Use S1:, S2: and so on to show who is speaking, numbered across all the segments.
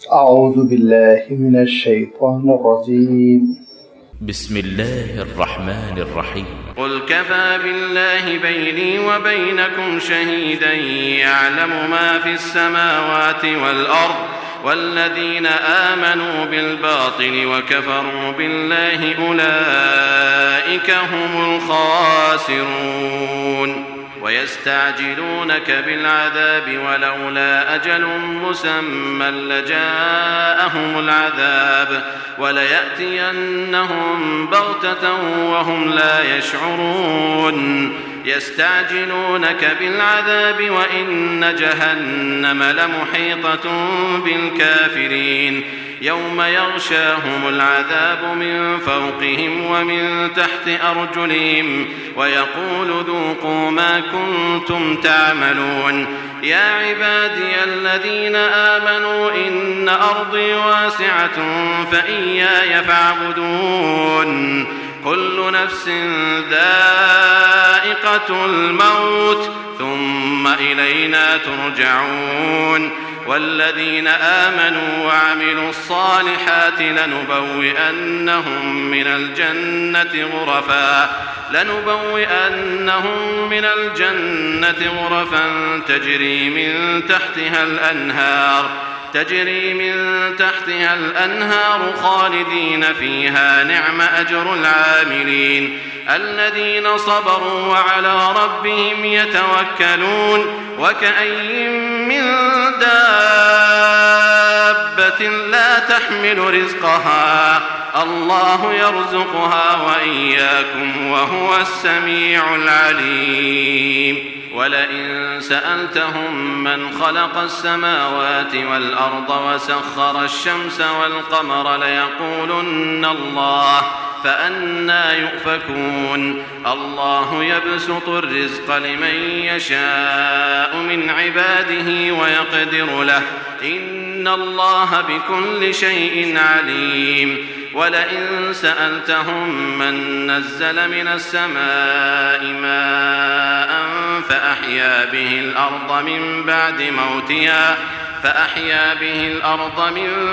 S1: أعوذ بالله من الشيطان الرجيم
S2: بسم الله الرحمن الرحيم
S3: قل كفى بالله بيني وبينكم شهيدا يعلم ما في السماوات والأرض والذين آمنوا بالباطل وكفروا بالله أولئك هم الخاسرون ويستعجلونك بالعذاب ولولا أجل مسمى لجاءهم العذاب وليأتينهم بغتة وهم لا يشعرون يستعجلونك بالعذاب وإن جهنم لمحيطة بالكافرين يوم يغشاهم العذاب من فوقهم ومن تحت أرجلهم ويقول ذوقوا ما كنتم تعملون يا عبادي الذين آمنوا إن أرضي واسعة فإياي فاعبدون كل نفس ذائقة الموت ثم إلينا ترجعون والذين آمنوا وعملوا الصالحات لنبوئنهم من الجنة غرفا تجري من تحتها الأنهار خالدين فيها نعم أجر العاملين الذين صبروا وعلى ربهم يتوكلون وكأي من دابة لا تحمل رزقها الله يرزقها وإياكم وهو السميع العليم ولئن سألتهم من خلق السماوات والأرض وسخر الشمس والقمر ليقولن الله فأنى يؤفكون الله يبسط الرزق لمن يشاء من عباده ويقدر له إن الله بكل شيء عليم ولئن سألتهم من نزل من السماء ماء فأحيا به الأرض من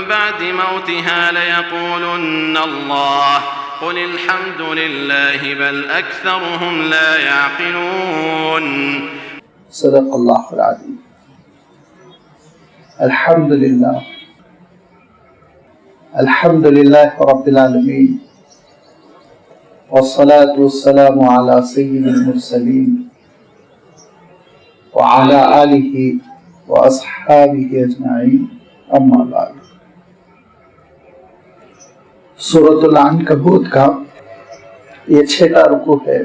S3: بعد موتها ليقولن الله قل الحمد لله بل أكثرهم لا يعقلون
S1: صدق الله العظيم. الحمد لله رب العالمين والصلاة والسلام على سيد المرسلين وعلى آله وأصحابه أجمعين أما بعد. سورۃ العنکبوت کا یہ 6واں رکوع ہے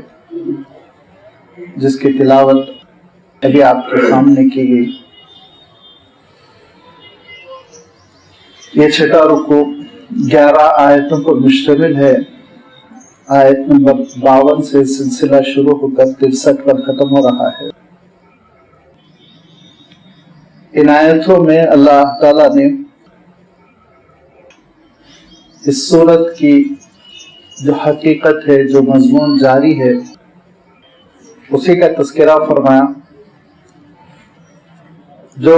S1: جس کی تلاوت ابھی آپ کے سامنے کی گئی. یہ 6واں رکوع 11 آیتوں پر مشتمل ہے. آیت نمبر 52 سے سلسلہ شروع ہو کر 63 پر ختم ہو رہا ہے. ان آیتوں میں اللہ تعالیٰ نے اس سورت کی جو حقیقت ہے، جو مضمون جاری ہے، اسی کا تذکرہ فرمایا جو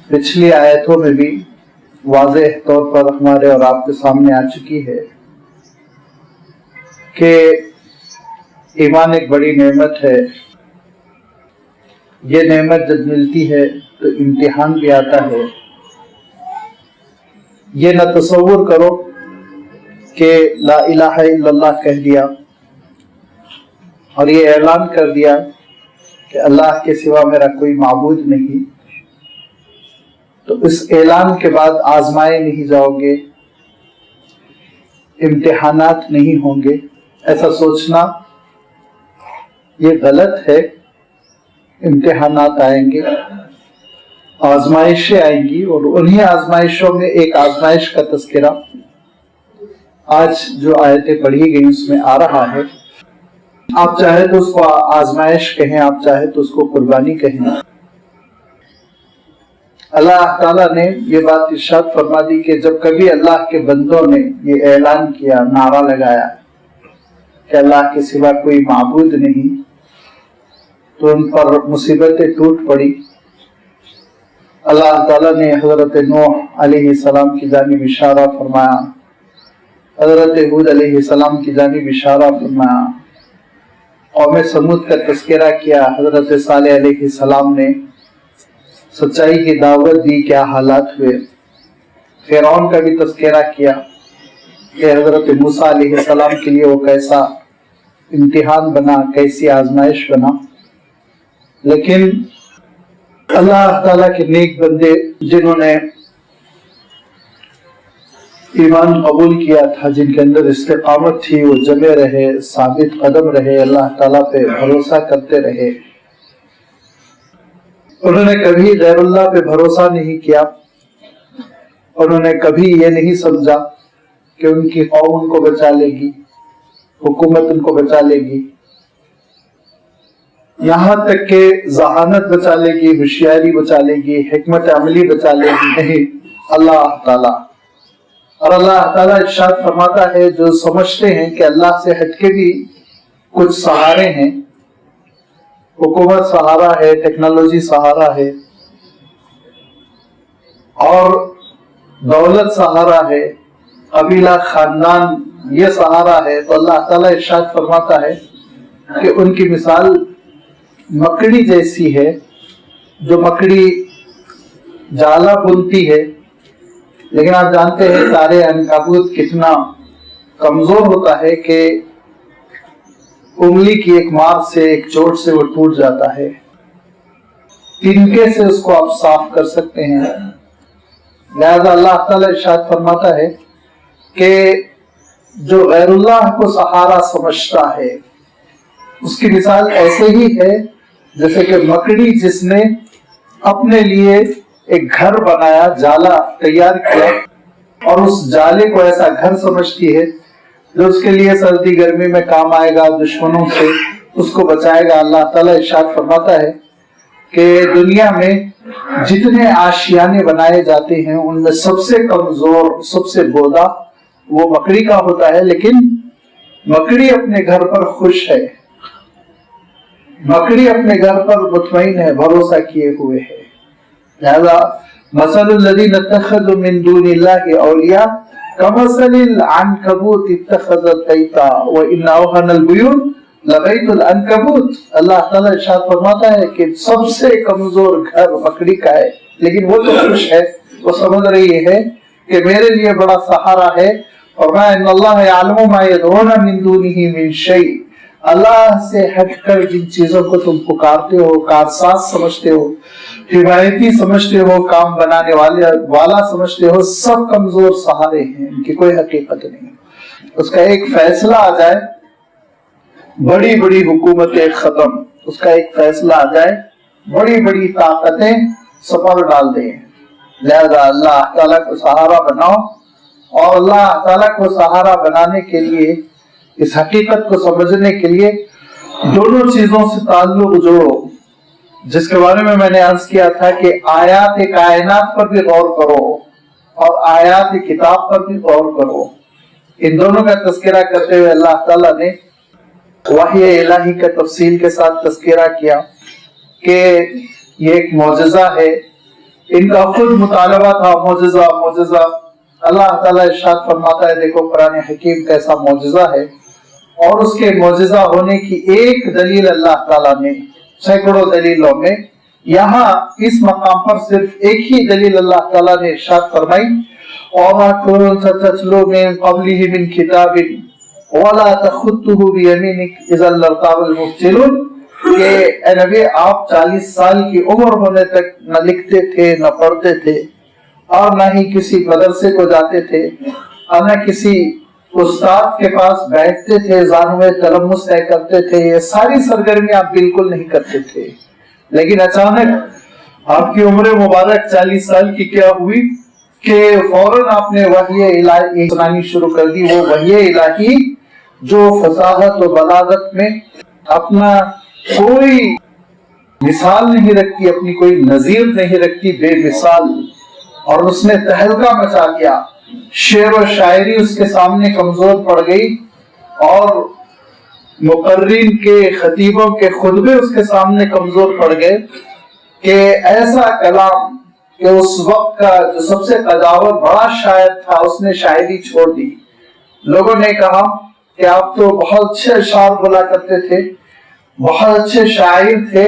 S1: پچھلی آیتوں میں بھی واضح طور پر ہمارے اور آپ کے سامنے آ چکی ہے کہ ایمان ایک بڑی نعمت ہے. یہ نعمت جب ملتی ہے تو امتحان بھی آتا ہے. یہ نہ تصور کرو کہ لا الہ الا اللہ کہہ دیا اور یہ اعلان کر دیا کہ اللہ کے سوا میرا کوئی معبود نہیں، تو اس اعلان کے بعد آزمائے نہیں جاؤ گے، امتحانات نہیں ہوں گے. ایسا سوچنا یہ غلط ہے. امتحانات آئیں گے، آزمائشیں آئیں گی، اور انہی آزمائشوں میں ایک آزمائش کا تذکرہ آج جو آیتیں پڑھی گئی اس میں آ رہا ہے. آپ چاہے تو اس کو آزمائش کہیں، آپ چاہے تو اس کو قربانی کہیں. اللہ تعالیٰ نے یہ بات ارشاد فرما دی کہ جب کبھی اللہ کے بندوں نے یہ اعلان کیا، نعرہ لگایا کہ اللہ کے سوا کوئی معبود نہیں، تو ان پر مصیبتیں ٹوٹ پڑی. اللہ تعالیٰ نے حضرت نوح علیہ السلام کی جانب اشارہ فرمایا، حضرت ہود علیہ السلام کی جانب اشارہ فرمایا، قوم سمود کا تذکرہ کیا، حضرت صالح علیہ السلام نے سچائی کی دعوت دی، کیا حالات ہوئے، فرعون کا بھی تذکرہ کیا کہ حضرت موسیٰ علیہ السلام کے لیے وہ کیسا امتحان بنا، کیسی آزمائش بنا۔ لیکن اللہ تعالیٰ کے نیک بندے جنہوں نے ایمان قبول کیا تھا، جن کے اندر استقامت تھی، وہ جمے رہے، ثابت قدم رہے، اللہ تعالیٰ پہ بھروسہ کرتے رہے، انہوں نے کبھی غیر اللہ پہ بھروسہ نہیں کیا، انہوں نے کبھی یہ نہیں سمجھا کہ ان کی قوم ان کو بچا لے گی، حکومت ان کو بچا لے گی، یہاں تک کہ ذہانت بچا لے گی، ہوشیاری بچا لے گی، حکمت عملی بچا لے گی، نہیں، اللہ تعالیٰ۔ اور اللہ تعالیٰ ارشاد فرماتا ہے جو سمجھتے ہیں کہ اللہ سے ہٹ کے بھی کچھ سہارے ہیں، حکومت سہارا ہے، ٹیکنالوجی سہارا ہے، اور دولت سہارا ہے، قبیلہ خاندان یہ سہارا ہے، تو اللہ تعالیٰ ارشاد فرماتا ہے کہ ان کی مثال مکڑی جیسی ہے، جو مکڑی جالا بنتی ہے، لیکن آپ جانتے ہیں تارے عنکبوت کتنا کمزور ہوتا ہے کہ انگلی کی ایک مار سے، ایک چوٹ سے وہ ٹوٹ جاتا ہے، تنکے سے اس کو آپ صاف کر سکتے ہیں۔ لہذا اللہ تعالیٰ ارشاد فرماتا ہے کہ جو غیر اللہ کو سہارا سمجھتا ہے اس کی مثال ایسے ہی ہے جیسے کہ مکڑی جس نے اپنے لیے ایک گھر بنایا، جالا تیار کیا، اور اس جالے کو ایسا گھر سمجھتی ہے جو اس کے لیے سردی گرمی میں کام آئے گا، دشمنوں سے اس کو بچائے گا۔ اللہ تعالیٰ ارشاد فرماتا ہے کہ دنیا میں جتنے آشیانے بنائے جاتے ہیں ان میں سب سے کمزور، سب سے بودا وہ مکڑی کا ہوتا ہے، لیکن مکڑی اپنے گھر پر خوش ہے، مکڑی اپنے گھر پر مطمئن ہے، بھروسہ کیے ہوئے ہے۔ لہذا مثل الذین اتخذوا من دون اللہ اولیاء کمثل العنکبوت اتخذت بیتا وان اوہن البیوت لبیت العنکبوت۔ اللہ تعالیٰ ارشاد فرماتا ہے کہ سب سے کمزور گھر مکڑی کا ہے، لیکن وہ تو خوش ہے، وہ سمجھ رہی ہے کہ میرے لیے بڑا سہارا ہے۔ فرمایا ان اللہ یعلم ما یدعون من دونہ من شیء، اللہ سے ہٹ کر جن چیزوں کو تم پکارتے ہو، کارساز سمجھتے ہو، حمایتی سمجھتے ہو، کام بنانے والا سمجھتے ہو، سب کمزور سہارے ہیں، ان کی کوئی حقیقت نہیں۔ اس کا ایک فیصلہ آ جائے، بڑی بڑی حکومتیں ختم، اس کا ایک فیصلہ آ جائے، بڑی بڑی طاقتیں سپر ڈال دیں۔ لہذا اللہ تعالیٰ کو سہارا بناؤ، اور اللہ تعالیٰ کو سہارا بنانے کے لیے، اس حقیقت کو سمجھنے کے لیے دونوں چیزوں سے تعلق جوڑو، جس کے بارے میں نے عرض کیا تھا کہ آیات کائنات پر بھی غور کرو اور آیات کتاب پر بھی غور کرو۔ ان دونوں کا تذکرہ کرتے ہوئے اللہ تعالیٰ نے وحی الہی کا تفصیل کے ساتھ تذکرہ کیا کہ یہ ایک معجزہ ہے، ان کا خود مطالبہ تھا، معجزہ معجزہ۔ اللہ تعالیٰ ارشاد فرماتا ہے دیکھو قرآن حکیم کیسا معجزہ ہے، اور اس کے معجزہ ہونے کی ایک دلیل اللہ تعالیٰ نے سینکڑوں دلیلوں میں، یہاں اس مقام پر صرف ایک ہی دلیل اللہ تعالیٰ نے ارشاد فرمائی، وَمَا كُنْتَ تَتْلُو مِن قَبْلِهِ مِن كِتَابٍ وَلَا تَخُطُّهُ بِيَمِينِكَ إِذًا لَّارْتَابَ الْمُبْطِلُونَ، کہ اے نبی آپ 40 سال کی عمر ہونے تک نہ لکھتے تھے، نہ پڑھتے تھے، اور نہ ہی کسی مدرسے کو جاتے تھے، اور نہ کسی استاد کے پاس بیٹھتے تھے، زانوے تلمس طے کرتے تھے، یہ ساری سرگرمیاں آپ بالکل نہیں کرتے تھے۔ لیکن اچانک آپ کی عمر مبارک 40 سال کی کیا ہوئی کہ فوراً آپ نے وحی الہی سنانی شروع کر دی، وہ وحی الہی جو فصاحت و بلاغت میں اپنا کوئی مثال نہیں رکھتی، اپنی کوئی نظیر نہیں رکھتی، بے مثال، اور اس نے تہلکہ مچا دیا، شعر و شاعری اس کے سامنے کمزور پڑ گئی، اور مقررین کے، خطیبوں کے خطبے اس کے سامنے کمزور پڑ گئے، کہ ایسا کلام، کہ اس وقت کا جو سب سے قداور بڑا شاعر تھا اس نے شاعری چھوڑ دی. لوگوں نے کہا کہ آپ تو بہت اچھے اشعار بولا کرتے تھے, بہت اچھے شاعر تھے.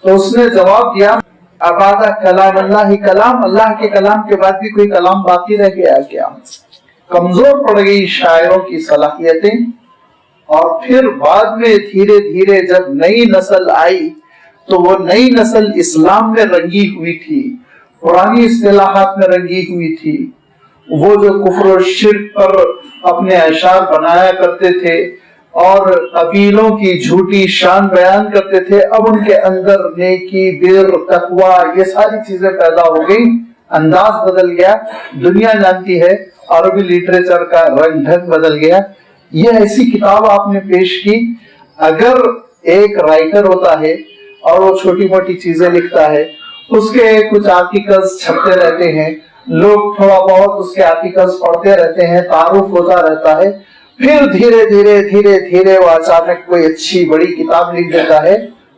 S1: تو اس نے جواب دیا ابادا کلام اللہ, کلام اللہ کے کلام کے بعد بھی کوئی کلام باقی رہ گیا کیا؟ کمزور پڑ گئی شاعروں کی صلاحیتیں. اور پھر بعد میں دھیرے دھیرے جب نئی نسل آئی تو وہ نئی نسل اسلام میں رنگی ہوئی تھی, پرانی اصطلاحات میں رنگی ہوئی تھی. وہ جو کفر و شرک پر اپنے اشعار بنایا کرتے تھے اور قبیلوں کی جھوٹی شان بیان کرتے تھے, اب ان کے اندر نیکی, بر, تقوی یہ ساری چیزیں پیدا ہو گئی. انداز بدل گیا. دنیا جانتی ہے عربی لٹریچر کا رنگ ڈھنگ بدل گیا. یہ ایسی کتاب آپ نے پیش کی. اگر ایک رائٹر ہوتا ہے اور وہ چھوٹی موٹی چیزیں لکھتا ہے, اس کے کچھ آرٹیکلز چھپتے رہتے ہیں, لوگ تھوڑا بہت اس کے آرٹیکلز پڑھتے رہتے ہیں, تعارف ہوتا رہتا ہے, پھر دھیرے دھیرے دھیرے دھیرے وہ اچانک کوئی اچھی بڑی کتاب لکھ دیتا ہے.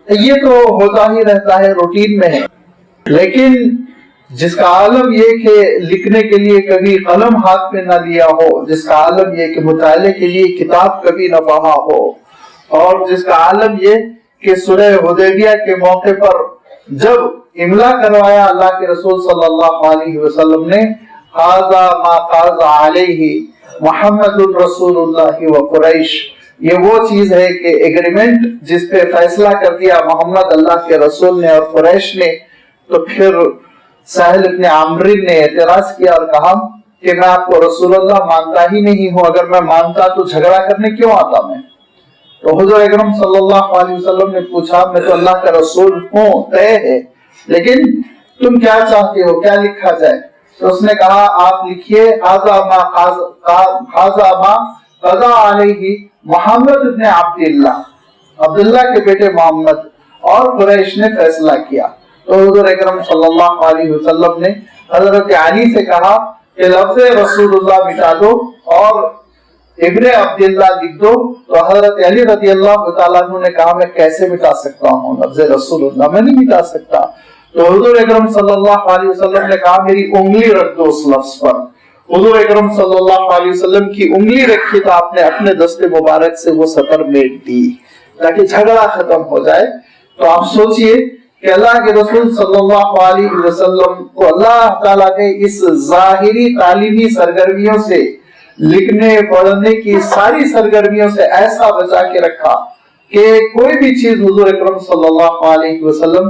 S1: یہ تو ہوتا ہی رہتا ہے, روٹین میں ہے. لیکن جس کا عالم یہ کہ لکھنے کے لیے کبھی قلم ہاتھ میں نہ لیا ہو, جس کا عالم یہ کہ مطالعے کے لیے کتاب کبھی نہ پڑھا ہو, اور جس کا عالم یہ کہ صلح حدیبیہ کے موقع پر جب املا کروایا اللہ کے رسول صلی اللہ علیہ وسلم نے, ھذا ما قاض علیہ محمد رسول اللہ و قریش, یہ وہ چیز ہے کہ ایگریمنٹ جس پہ فیصلہ کر دیا محمد اللہ کے رسول نے اور قریش نے. تو پھر سہل ابن عمرو نے اعتراض کیا اور کہا کہ میں آپ کو رسول اللہ مانتا ہی نہیں ہوں, اگر میں مانتا تو جھگڑا کرنے کیوں آتا میں؟ تو حضور اکرم صلی اللہ علیہ وسلم نے پوچھا میں تو اللہ کا رسول ہوں, طے ہے, لیکن تم کیا چاہتے ہو, کیا لکھا جائے؟ تو اس نے کہا آپ لکھیے ھذا ما قضا علیہ محمد ابن عبداللہ, عبداللہ کے بیٹے محمد اور قریش نے فیصلہ کیا. تو حضور اکرم صلی اللہ علیہ وسلم نے حضرت علی سے کہا کہ لفظ رسول اللہ مٹا دو اور ابن عبداللہ لکھ دو. تو حضرت علی رضی اللہ تعالیٰ عنہ نے کہا میں کیسے مٹا سکتا ہوں لفظ رسول اللہ, میں نہیں مٹا سکتا. تو حضور اکرم صلی اللہ علیہ وسلم نے کہا میری انگلی رکھ دو اس لفظ پر. حضور اکرم صلی اللہ علیہ وسلم کی انگلی رکھی تو آپ نے اپنے دست مبارک سے وہ سطر میٹ دی تاکہ جھگڑا ختم ہو جائے. تو آپ سوچئے کہ اللہ کے رسول صلی اللہ علیہ وسلم کو اللہ تعالیٰ نے اس ظاہری تعلیمی سرگرمیوں سے, لکھنے پڑھنے کی ساری سرگرمیوں سے ایسا بچا کے رکھا کہ کوئی بھی چیز حضور اکرم صلی اللہ علیہ وسلم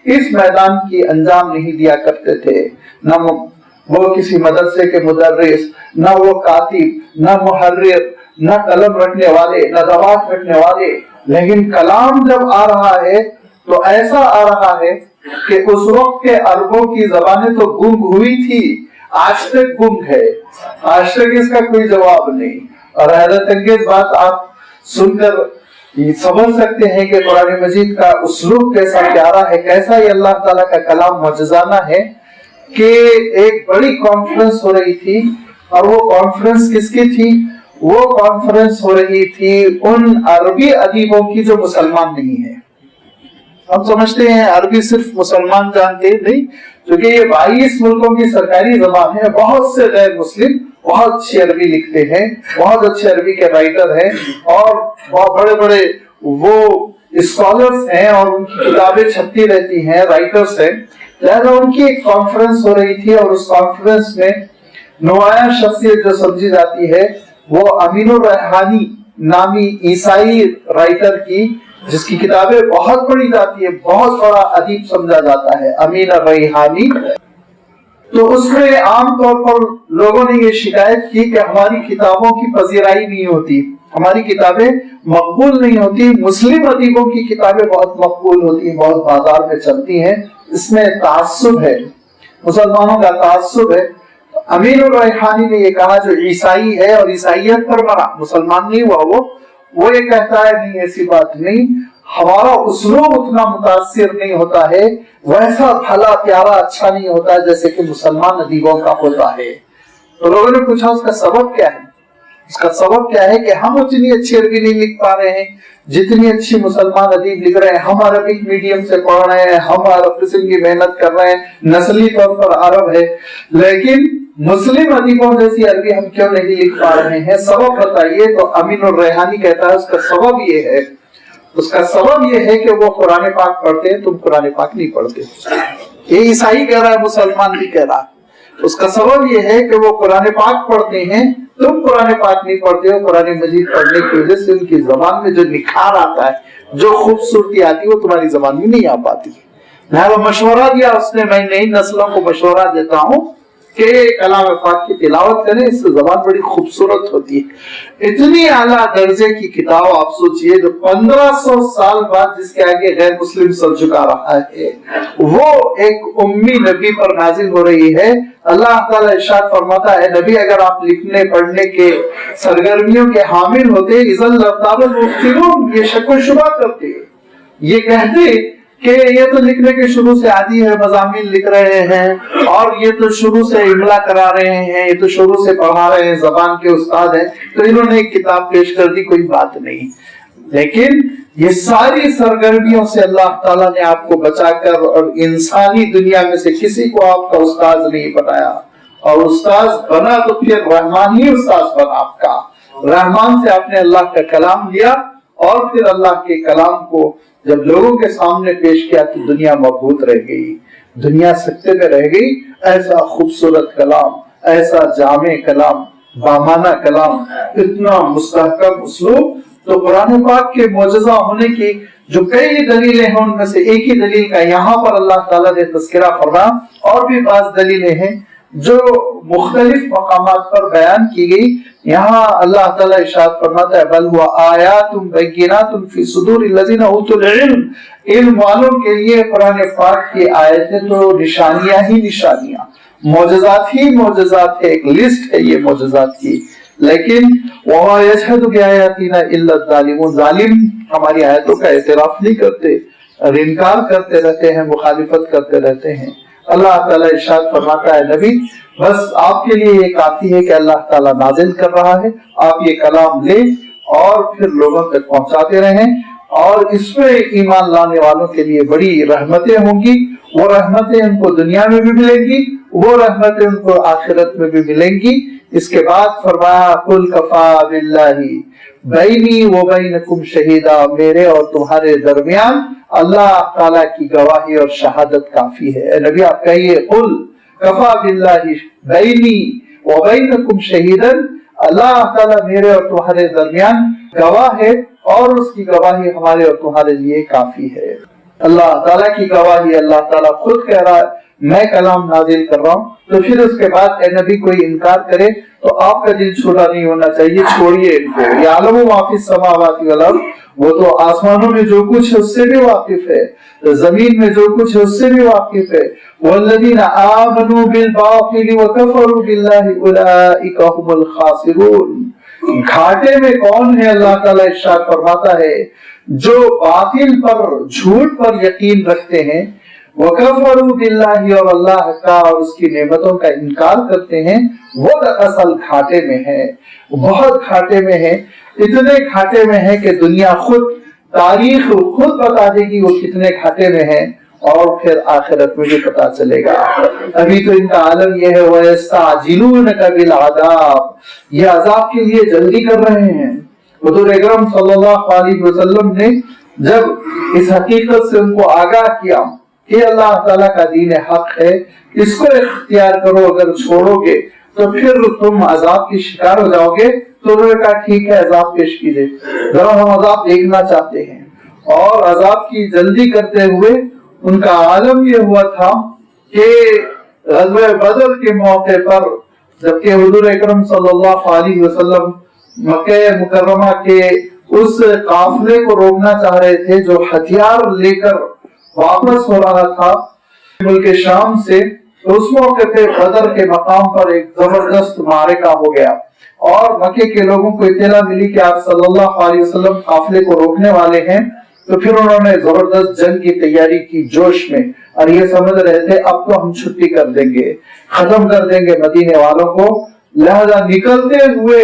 S1: اس میدان کی انجام نہیں دیا کرتے تھے. نہ وہ کسی مدرسے کے مدرس, نہ وہ کاتب, نہ محرر, نہ قلم رکھنے والے, نہ دوات رکھنے والے. لیکن کلام جب آ رہا ہے تو ایسا آ رہا ہے کہ اس وقت کے عربوں کی زبانیں تو گنگ ہوئی تھی, آج تک گنگ ہے, آج تک اس کا کوئی جواب نہیں. اور حیرت انگیز بات آپ سن کر سمجھ سکتے ہیں کہ قرآن مجید کا اسلوب کیسا پیارا ہے, کیسا یہ اللہ تعالیٰ کا کلام معجزانہ ہے. کہ ایک بڑی کانفرنس ہو رہی تھی, اور وہ کانفرنس کس کی تھی؟ وہ کانفرنس ہو رہی تھی ان عربی ادیبوں کی جو مسلمان نہیں ہیں. ہم سمجھتے ہیں عربی صرف مسلمان جانتے نہیں, کیونکہ یہ 22 ملکوں کی سرکاری زبان ہے. بہت سے غیر مسلم بہت اچھی عربی لکھتے ہیں, بہت اچھے عربی کے رائٹر ہیں, اور بہت بڑے بڑے وہ اسکالرز ہیں, اور ان کی کتابیں چھپتی رہتی ہیں, رائٹرز ہیں. لہذا ان کی ایک کانفرنس ہو رہی تھی, اور اس کانفرنس میں نمایاں شخصیت جو سمجھی جاتی ہے وہ امین الریحانی نامی عیسائی رائٹر کی, جس کی کتابیں بہت پڑھی جاتی ہے, بہت بڑا ادیب سمجھا جاتا ہے, امین الریحانی. تو اس میں عام طور پر لوگوں نے یہ شکایت کی کہ ہماری کتابوں کی پذیرائی نہیں ہوتی, ہماری کتابیں مقبول نہیں ہوتی. مسلم ادیبوں کی کتابیں بہت مقبول ہوتی ہیں, بہت بازار میں چلتی ہیں. اس میں تعصب ہے, مسلمانوں کا تعصب ہے. امین الریحانی نے یہ کہا جو عیسائی ہے اور عیسائیت پر مرا, مسلمان نہیں ہوا, وہ یہ کہتا ہے نہیں ایسی بات نہیں, ہمارا اسلوب اتنا متاثر نہیں ہوتا ہے, ویسا بھلا پیارا اچھا نہیں ہوتا جیسے کہ مسلمان ادیبوں کا ہوتا ہے. تو لوگوں نے پوچھا اس کا سبب کیا ہے؟ اس کا سبب کیا ہے کہ ہم اتنی اچھی عربی نہیں لکھ پا رہے ہیں جتنی اچھی مسلمان ادیب لکھ رہے ہیں. ہم عربک میڈیم سے پڑھ رہے ہیں, ہم عرب قسم کی محنت کر رہے ہیں, نسلی طور پر عرب ہے, لیکن مسلم ادیبوں جیسی عربی ہم کیوں نہیں لکھ پا رہے ہیں؟ سبب بتائیے. تو امین الریحانی کہتا ہے اس کا سبب یہ ہے, اس کا سبب یہ ہے کہ وہ قرآن پاک پڑھتے ہیں, تم قرآن پاک نہیں پڑھتے. یہ عیسائی کہہ رہا ہے, مسلمان بھی کہہ رہا ہے. اس کا سبب یہ ہے کہ وہ قرآن پاک پڑھتے ہیں, تم قرآن پاک نہیں پڑھتے ہو. قرآن مجید پڑھنے کی وجہ سے ان کی زبان میں جو نکھار آتا ہے, جو خوبصورتی آتی ہے, وہ تمہاری زبان میں نہیں آ پاتی. میں وہ مشورہ دیا اس نے, میں نئی نسلوں کو مشورہ دیتا ہوں کہ کلام پاک کی تلاوت کریں, اس سے زبان بڑی خوبصورت ہوتی ہے. اتنی اعلیٰ درجے کی کتاب آپ سوچئے جو 1500 سال بعد جس کے آگے غیر مسلم سر جھکا رہا ہے, وہ ایک امی نبی پر نازل ہو رہی ہے. اللہ تعالیٰ ارشاد فرماتا ہے, نبی اگر آپ لکھنے پڑھنے کے سرگرمیوں کے حامل ہوتے, اذن لارتاب المبطلون, یہ شک و شبہ کرتے, یہ کہتے کہ یہ تو لکھنے کے شروع سے عادی ہے, مضامین لکھ رہے ہیں, اور یہ تو شروع سے املا کرا رہے ہیں, یہ تو شروع سے پڑھا رہے ہیں, زبان کے استاد ہیں, تو انہوں نے ایک کتاب پیش کر دی, کوئی بات نہیں. لیکن یہ ساری سرگرمیوں سے اللہ تعالیٰ نے آپ کو بچا کر, اور انسانی دنیا میں سے کسی کو آپ کا استاذ نہیں بنایا, اور استاذ بنا تو پھر رحمان ہی استاذ بنا آپ کا. رحمان سے آپ نے اللہ کا کلام لیا, اور پھر اللہ کے کلام کو جب لوگوں کے سامنے پیش کیا تو دنیا مبہوت رہ گئی, دنیا سکتے میں رہ گئی. ایسا خوبصورت کلام, ایسا جامع کلام, بامانہ کلام, اتنا مستحکم اسلوب. تو قرآن پاک کے معجزہ ہونے کی جو کئی دلیلیں ہیں, ان میں سے ایک ہی دلیل کا یہاں پر اللہ تعالیٰ نے تذکرہ فرمایا, اور بھی بعض دلیلیں ہیں جو مختلف مقامات پر بیان کی گئی. یہاں اللہ تعالیٰ ارشاد فرماتا ہے, بل ہوا آیات بینات فی صدور الذین اوتوا العلم, علم والوں کے لیے قرآن پاک کی آیتیں تو نشانیاں ہی نشانیاں, معجزات ہی معجزات ہے, ایک لسٹ ہے یہ معجزات کی. لیکن وما یشہد بآیاتنا الا الظالمون, ظالم ہماری آیتوں کا اعتراف نہیں کرتے, اور انکار کرتے رہتے ہیں, مخالفت کرتے رہتے ہیں. اللہ تعالیٰ ارشاد فرماتا ہے, نبی بس آپ کے لیے یہ کافی ہے کہ اللہ تعالیٰ نازل کر رہا ہے, آپ یہ کلام لیں اور پھر لوگوں تک پہنچاتے رہیں, اور اس میں ایمان لانے والوں کے لیے بڑی رحمتیں ہوں گی. وہ رحمتیں ان کو دنیا میں بھی ملیں گی, وہ رحمتیں ان کو آخرت میں بھی ملیں گی. اس کے بعد فرمایا, قل کفا باللہ بینی و بینکم شہیدا, میرے اور تمہارے درمیان اللہ تعالیٰ کی گواہی اور شہادت کافی ہے. اے نبی آپ کہیے, قل کفا باللہ بینی و بینکم شہیدا, اللہ تعالیٰ میرے اور تمہارے درمیان گواہ ہے, اور اس کی گواہی ہمارے اور تمہارے لیے کافی ہے. اللہ تعالیٰ کی گواہی, اللہ تعالیٰ خود کہہ رہا ہے میں کلام نازل کر رہا ہوں. تو پھر اس کے بعد اے نبی کوئی انکار کرے تو آپ کا دل چھوٹا نہیں ہونا چاہیے, چھوڑیے ان کو. یعلم ما فی السماوات والارض, وہ تو آسمانوں میں جو کچھ ہے اس سے بھی واقف ہے, زمین میں جو کچھ ہے اس سے بھی واقف ہے. والذین آمنوا بالباطل وکفروا باللہ اولئک هم الخاسرون. گھاٹے میں کون ہے؟ اللہ تعالیٰ ارشاد فرماتا ہے, جو باطل پر, جھوٹ پر یقین رکھتے ہیں, وَكَفَرُوا بِاللَّهِ, اور اللہ کا اور اس کی نعمتوں کا انکار کرتے ہیں, وہ اصل گھاٹے میں ہے, بہت گھاٹے میں ہے. اتنے گھاٹے میں ہے کہ دنیا خود, تاریخ خود بتا دے گی وہ کتنے گھاٹے میں ہے, اور پھر آخرت میں بھی پتا چلے گا. ابھی تو ان کا عالم یہ ہے, وَيَسْتَعْجِلُونَكَ بِالْعَذَابِ, یہ عذاب کے لیے جلدی کر رہے ہیں. حضور اکرم صلی اللہ علیہ وسلم نے جب اس حقیقت سے ان کو آگاہ کیا کہ اللہ تعالیٰ کا دین حق ہے, اس کو اختیار کرو, اگر چھوڑو گے تو پھر تم عذاب کی شکار ہو جاؤ گے, تو انہوں نے کہا ٹھیک ہے عذاب پیش کیجئے, ذرا ہم عذاب دیکھنا چاہتے ہیں. اور عذاب کی جلدی کرتے ہوئے ان کا عالم یہ ہوا تھا کہ غزوہ بدر کے موقع پر جبکہ حضور اکرم صلی اللہ علیہ وسلم مکہ مکرمہ کے اس قافلے کو روکنا چاہ رہے تھے جو ہتھیار لے کر واپس ہو رہا تھا ملک شام سے. اس موقع پہ بدر کے مقام پر ایک زبردست معرکہ ہو گیا, اور مکے کے لوگوں کو اطلاع ملی کہ آپ صلی اللہ علیہ وسلم قافلے کو روکنے والے ہیں. تو پھر انہوں نے زبردست جنگ کی تیاری کی جوش میں, اور یہ سمجھ رہے تھے اب تو ہم چھٹی کر دیں گے, ختم کر دیں گے مدینے والوں کو. لہذا نکلتے ہوئے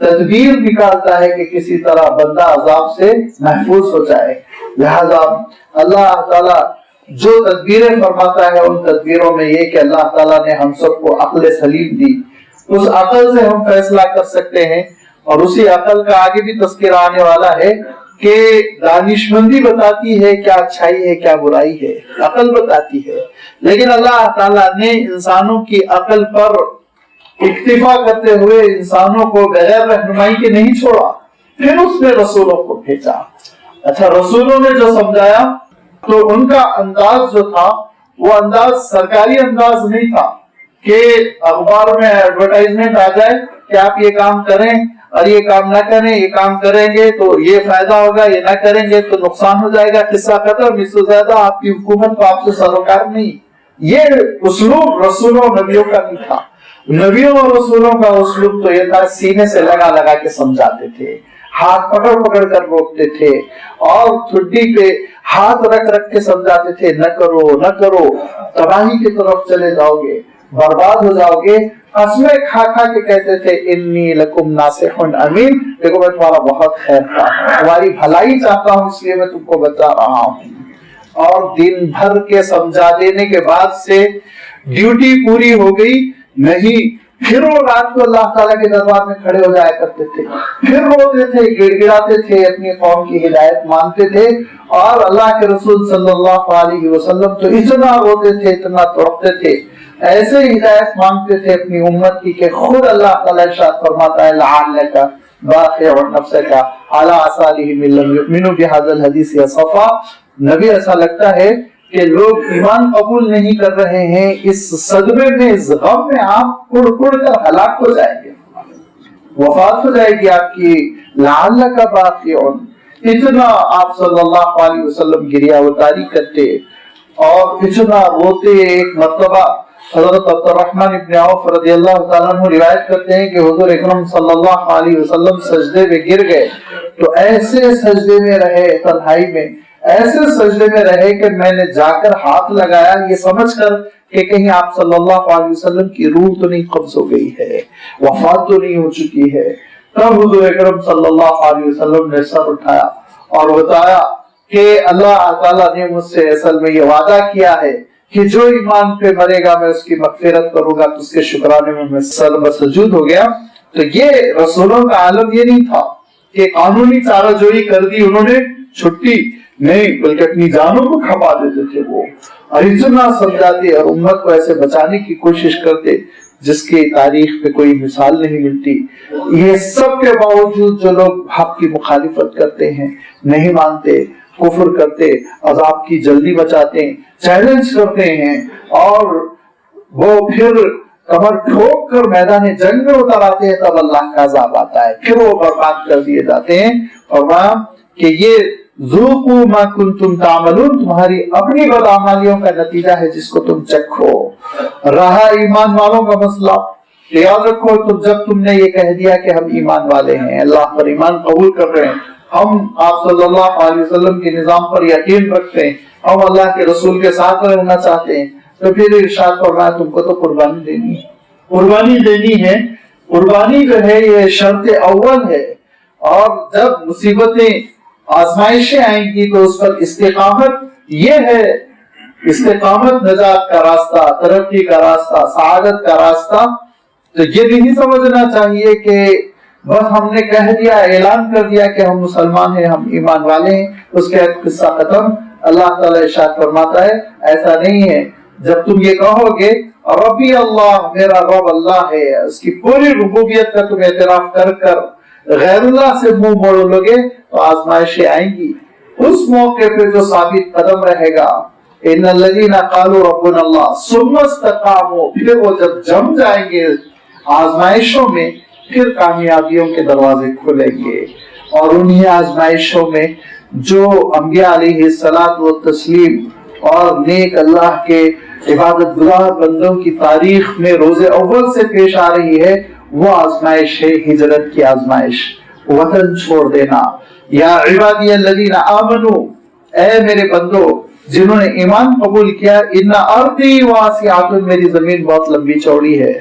S1: تدبیر نکالتا ہے کہ کسی طرح بندہ عذاب سے محفوظ ہو جائے. لہذا اللہ تعالیٰ جو تدبیریں فرماتا ہے ان تدبیروں میں یہ کہ اللہ تعالیٰ نے ہم سب کو عقل سلیم دی. اس عقل سے ہم فیصلہ کر سکتے ہیں اور اسی عقل کا آگے بھی تذکرہ آنے والا ہے کہ دانشمندی بتاتی ہے کیا اچھائی ہے کیا برائی ہے، عقل بتاتی ہے. لیکن اللہ تعالیٰ نے انسانوں کی عقل پر اکتفا کرتے ہوئے انسانوں کو بغیر رہنمائی کے نہیں چھوڑا، پھر اس نے رسولوں کو بھیجا. اچھا، رسولوں نے جو سمجھایا تو ان کا انداز جو تھا وہ انداز سرکاری انداز نہیں تھا کہ اخبار میں ایڈورٹائزمنٹ آ جائے کہ آپ یہ کام کریں اور یہ کام نہ کریں، یہ کام کریں گے تو یہ فائدہ ہوگا، یہ نہ کریں گے تو نقصان ہو جائے گا، قصہ ختم، اس سے زیادہ آپ کی حکومت کو آپ سے سروکار نہیں. یہ اسلوب رسولوں نبیوں کا نہیں تھا. نبیوں اور رسولوں کا اسلوب تو یہ تھا سینے سے لگا لگا کے سمجھاتے تھے، ہاتھ پکڑ پکڑ کر روکتے تھے اور ٹھڈی پہ ہاتھ رکھ رکھ کے سمجھاتے تھے، نہ کرو نہ کرو، تباہی کی طرف چلے جاؤ گے، برباد ہو جاؤ گے. قسمیں کھا کھا کے کہتے تھے انی لکم ناصح امین، دیکھو میں تمہارا بہت خیر خواہ ہوں، تمہاری بھلائی چاہتا ہوں، اس لیے میں تم کو بتا رہا ہوں. اور دن بھر کے سمجھا دینے کے بعد سے ڈیوٹی پوری ہو گئی نہیں، پھر وہ رات کو اللہ تعالیٰ کے دربار میں کھڑے ہو جایا کرتے تھے، پھر روتے تھے، گڑ گڑاتے تھے، اپنی قوم کی ہدایت مانتے تھے. اور اللہ کے رسول صلی اللہ علیہ وسلم تو اتنا روتے تھے، اتنا تڑپتے تھے، ایسے ہدایت مانگتے تھے اپنی امت کی کہ خود اللہ تعالیٰ ارشاد فرماتا ہے لعلک باخع نفسک علی آثارہم ان لم یؤمنوا بہذا الحدیث اسفا. نبی ایسا لگتا ہے کہ لوگ ایمان قبول نہیں کر رہے ہیں، اس صدمے میں، اس غم میں آپ کڑ کڑ کر ہلاک ہو جائیں گے، وفات ہو جائے گی آپ کی. لعلک باخع، اتنا آپ صلی اللہ علیہ وسلم گریہ وتاری کرتے اور اتنا روتے. ایک مرتبہ حضرت عبد الرحمن ابن عوف رضی اللہ تعالیٰ عنہ روایت کرتے ہیں کہ حضور اکرم صلی اللہ علیہ وسلم سجدے میں گر گئے تو ایسے سجدے میں رہے، تنہائی میں ایسے سجدے میں رہے کہ میں نے جا کر ہاتھ لگایا یہ سمجھ کر کہ کہیں آپ صلی اللہ علیہ وسلم کی روح تو نہیں قبض ہو گئی ہے، وفات تو نہیں ہو چکی ہے. تب حضور اکرم صلی اللہ علیہ وسلم نے سر اٹھایا اور بتایا کہ اللہ تعالیٰ نے مجھ سے اصل میں یہ وعدہ کیا ہے کہ جو ایمان پہ مرے گا میں اس کی مغفرت کروں گا، تو اس کے شکرانے میں سر بسجود ہو گیا. تو یہ رسولوں کا عالم یہ نہیں تھا کہ قانونی چارہ جوئی کر دی انہوں نے، چھٹی نہیں، بلکہ اپنی جانوں کو کھپا دیتے تھے وہ، اور اتنا سمجھاتے اور امت کو ایسے بچانے کی کوشش کرتے جس کی تاریخ پہ کوئی مثال نہیں ملتی. یہ سب کے باوجود جو لوگ حق کی مخالفت کرتے ہیں، نہیں مانتے، کفر کرتے، عذاب کی جلدی بچاتے ہیں، چیلنج کرتے ہیں اور وہ پھر کمر ٹھوک کر میدان جنگ میں اتر آتے ہیں، تب اللہ کا عذاب آتا ہے، پھر وہ برباد کر دیے جاتے ہیں. فرمایا کہ یہ ذوقوا ما کنتم تعملون، تمہاری اپنی بدعمالیوں کا نتیجہ ہے جس کو تم چکھو. رہا ایمان والوں کا مسئلہ، یاد رکھو جب تم نے یہ کہہ دیا کہ ہم ایمان والے ہیں، اللہ پر ایمان قبول کر رہے ہیں، ہم آپ صلی اللہ علیہ وسلم کے نظام پر یقین رکھتے ہیں، ہم اللہ کے رسول کے ساتھ رہنا چاہتے ہیں، تو پھر ارشاد فرمایا تم کو تو قربانی دینی ہے. قربانی دینی ہے، قربانی جو ہے یہ شرط اول ہے. اور جب مصیبتیں آزمائشیں آئیں گی تو اس پر استقامت، یہ ہے استقامت نجات کا راستہ، ترقی کا راستہ، سعادت کا راستہ. تو یہ نہیں سمجھنا چاہیے کہ بس ہم نے کہہ دیا، اعلان کر دیا کہ ہم مسلمان ہیں، ہم ایمان والے ہیں، اس کے بعد قصہ ختم. اللہ تعالیٰ ارشاد فرماتا ہے ایسا نہیں ہے. جب تم یہ کہو گے ربی اللہ، میرا رب اللہ ہے، اس کی پوری ربوبیت کا تم اعتراف کر کر غیر اللہ سے منہ موڑ لو گے تو آزمائشیں آئیں گی. اس موقع پہ جو ثابت قدم رہے گا، ان الذین قالوا ربنا اللہ ثم استقاموا، پھر وہ جب جم جائیں گے آزمائشوں میں، پھر کامیابیوں کے دروازے کھلیں گے. اور انہی آزمائشوں میں جو انبیاء علیہ الصلوۃ والتسلیم اور نیک اللہ کے عبادت گزار بندوں کی تاریخ میں روز اول سے پیش آ رہی ہے، وہ آزمائش ہے ہجرت کی آزمائش، وطن چھوڑ دینا. یا عبادی الذین آمنوا، اے میرے بندو جنہوں نے ایمان قبول کیا، ان ارضی واسعۃ، میری زمین بہت لمبی چوڑی ہے،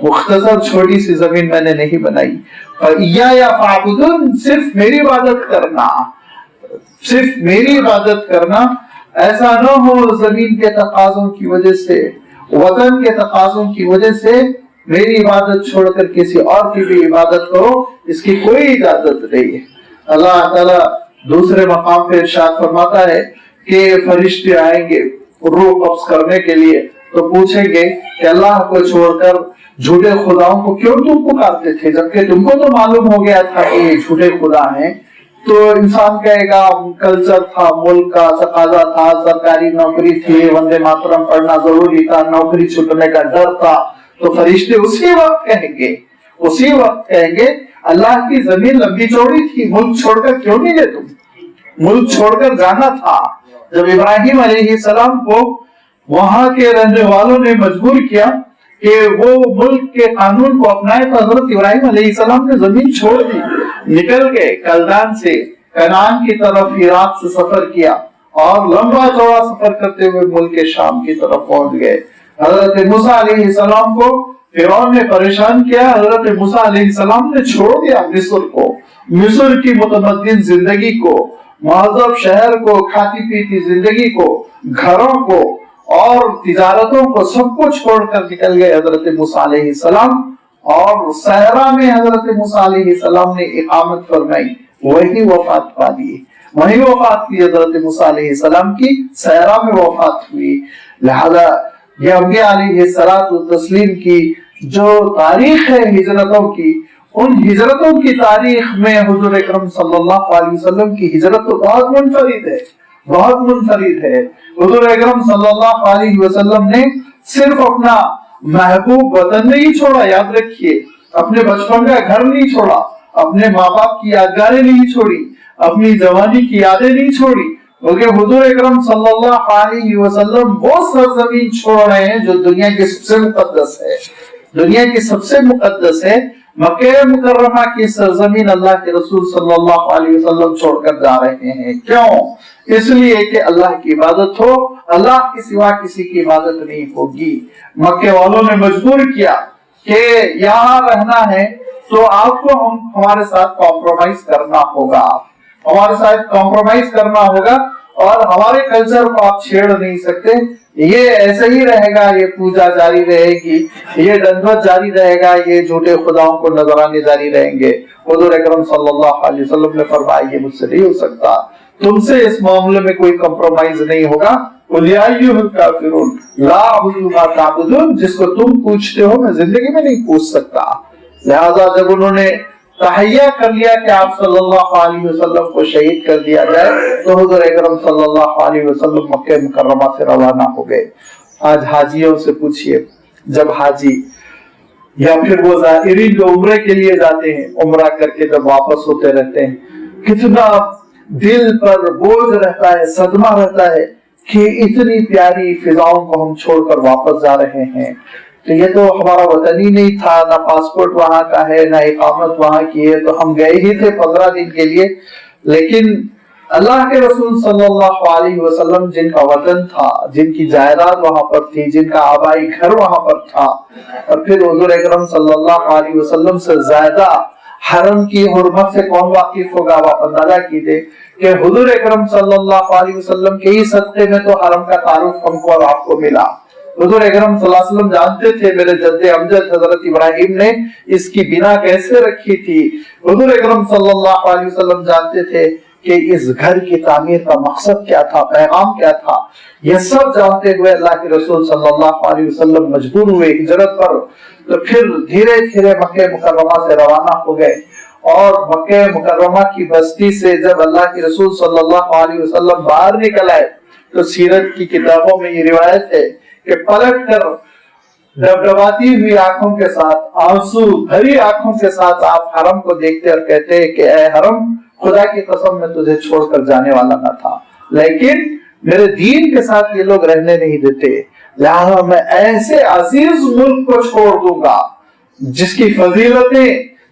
S1: مختصر چھوٹی سی زمین میں نے نہیں بنائی. فَإِيَّايَ فَاعْبُدُونِ، صرف میری عبادت کرنا، صرف میری عبادت کرنا. ایسا نہ ہو زمین کے تقاضوں کی وجہ سے، وطن کے تقاضوں کی وجہ سے میری عبادت چھوڑ کر کسی اور کی بھی عبادت کرو، اس کی کوئی اجازت نہیں ہے. اللہ تعالیٰ دوسرے مقام پہ ارشاد فرماتا ہے کہ فرشتے آئیں گے روح قبض کرنے کے لیے تو پوچھیں گے کہ اللہ کو چھوڑ کر جھوٹے خداؤں کو کیوں تم پکارتے تھے، جبکہ تم کو تو معلوم ہو گیا تھا کہ یہ جھوٹے خدا ہیں. تو انسان کہے گا کلچر تھا، ملک کا تقاضا تھا، سرکاری نوکری تھی، وندے ماترم پڑھنا ضروری تھا، نوکری چھوٹنے کا ڈر تھا. تو فرشتے اسی وقت کہیں گے اللہ کی زمین لمبی چوڑی تھی، ملک چھوڑ کر کیوں نہیں گئے تم؟ ملک چھوڑ کر جانا تھا. جب ابراہیم علیہ السلام کو وہاں کے رہنے والوں نے مجبور کیا کہ وہ ملک کے قانون کو اپنائے تو حضرت ابراہیم علیہ السلام نے زمین چھوڑ دی، نکل گئے کلدان سے کنعان کی طرف عراق سے سفر کیا اور لمبا چوڑا سفر کرتے ہوئے ملک شام کی طرف پہنچ گئے. حضرت موسیٰ علیہ السلام کو فرعون نے پریشان کیا، حضرت موسیٰ علیہ السلام نے چھوڑ دیا مصر کو، مصر کی متمدن زندگی کو، مہذب شہر کو، کھاتی پیتی زندگی کو، گھروں کو اور تجارتوں کو، سب کو چھوڑ کر نکل گئے حضرت موسیٰ علیہ السلام. اور صحرا میں حضرت موسیٰ علیہ السلام نے اقامت فرمائی، وہی وفات پا دی، وہی وفات کی حضرت موسیٰ علیہ السلام کی صحرا میں وفات ہوئی. لہذا یہ انبیاء علیہ السلام کی جو تاریخ ہے ہجرتوں کی، ان ہجرتوں کی تاریخ میں حضور اکرم صلی اللہ علیہ وسلم کی ہجرت تو بہت منفرد ہے، بہت منفرد ہے. حضور اکرم صلی اللہ علیہ وسلم نے صرف اپنا محبوب وطن نہیں چھوڑا، یاد رکھیے، اپنے بچپن کا گھر نہیں چھوڑا، اپنے ماں باپ کی یادگاریں نہیں چھوڑی، اپنی جوانی کی یادیں نہیں چھوڑی، کیونکہ حضور اکرم صلی اللہ علیہ وسلم وہ سرزمین چھوڑ رہے ہیں جو دنیا کی سب سے مقدس ہے، دنیا کی سب سے مقدس ہے. مکہ مکرمہ کی سرزمین اللہ کے رسول صلی اللہ علیہ وسلم چھوڑ کر جا رہے ہیں. کیوں؟ اس لیے کہ اللہ کی عبادت ہو، اللہ کے سوا کسی کی عبادت نہیں ہوگی. مکہ والوں نے مجبور کیا کہ یہاں رہنا ہے تو آپ کو ہمارے ساتھ کمپرومائز کرنا ہوگا، ہمارے ساتھ کمپرومائز کرنا ہوگا اور ہمارے کلچر کو آپ چھیڑ نہیں سکتے. یہ ایسے ہی رہے گا، یہ پوجا جاری رہے گی، یہ دندوت جاری رہے گا، یہ جھوٹے خداؤں کو نذرانے جاری رہیں گے. حضور اکرم صلی اللہ علیہ وسلم نے فرمایا یہ مجھ سے نہیں ہو سکتا، تم سے اس معاملے میں کوئی کمپرومائز نہیں ہوگا. قُلْ يَا أَيُّهَا الْكَافِرُونَ لَا أَعْبُدُ مَا تَعْبُدُونَ، جس کو تم پوچھتے ہو میں زندگی میں نہیں پوچھ سکتا. لہذا جب انہوں نے تحیہ کر لیا کہ آپ صلی اللہ علیہ وسلم کو شہید کر دیا جائے تو حضور اکرم صلی اللہ علیہ وسلم مکہ مکرمہ سے روانہ ہو گئے. آج حاجیوں سے پوچھئے، جب حاجی یا پھر وہ زائرین جو عمرے کے لیے جاتے ہیں، عمرہ کر کے جب واپس ہوتے رہتے ہیں، کتنا دل پر بوجھ رہتا ہے، صدمہ رہتا ہے کہ اتنی پیاری فضاؤں کو ہم چھوڑ کر واپس جا رہے ہیں. تو یہ تو ہمارا وطن ہی نہیں تھا، نہ پاسپورٹ وہاں کا ہے، نہ اقامت وہاں کی ہے، تو ہم گئے ہی تھے 15 دن کے لیے. لیکن اللہ کے رسول صلی اللہ علیہ وسلم جن کا وطن تھا، جن کی جائیداد وہاں پر تھی، جن کا آبائی گھر وہاں پر تھا، اور پھر حضور اکرم صلی اللہ علیہ وسلم سے زیادہ حرم کی حرمت سے کون واقف ہوگا؟ آپ اندازہ کیجئے کہ حضور اکرم صلی اللہ علیہ وسلم کے ہی صدقے میں تو حرم کا تعارف ہم کو اور آپ کو ملا. حضور اکرم صلی اللہ علیہ وسلم جانتے تھے میرے جد امجد حضرت ابراہیم نے اس کی بنا کیسے رکھی تھی. حضور اکرم صلی اللہ علیہ وسلم جانتے تھے کہ اس گھر کی تعمیر کا مقصد کیا تھا، پیغام کیا تھا. یہ سب جانتے ہوئے اللہ کے رسول صلی اللہ علیہ وسلم مجبور ہوئے ہجرت پر. تو پھر دھیرے دھیرے مکہ مکرمہ سے روانہ ہو گئے، اور مکہ مکرمہ کی بستی سے جب اللہ کے رسول صلی اللہ علیہ وسلم باہر نکل آئے تو سیرت کی کتابوں میں یہ روایت ہے کہ پلٹ کر ڈبڈباتی ہوئی آنکھوں کے ساتھ، آنسو بھری آنکھوں کے ساتھ آپ حرم کو دیکھتے اور کہتے کہ اے حرم، خدا کی قسم میں تجھے چھوڑ کر جانے والا نہ تھا، لیکن میرے دین کے ساتھ یہ لوگ رہنے نہیں دیتے، لہذا میں ایسے عزیز ملک کو چھوڑ دوں گا جس کی فضیلتیں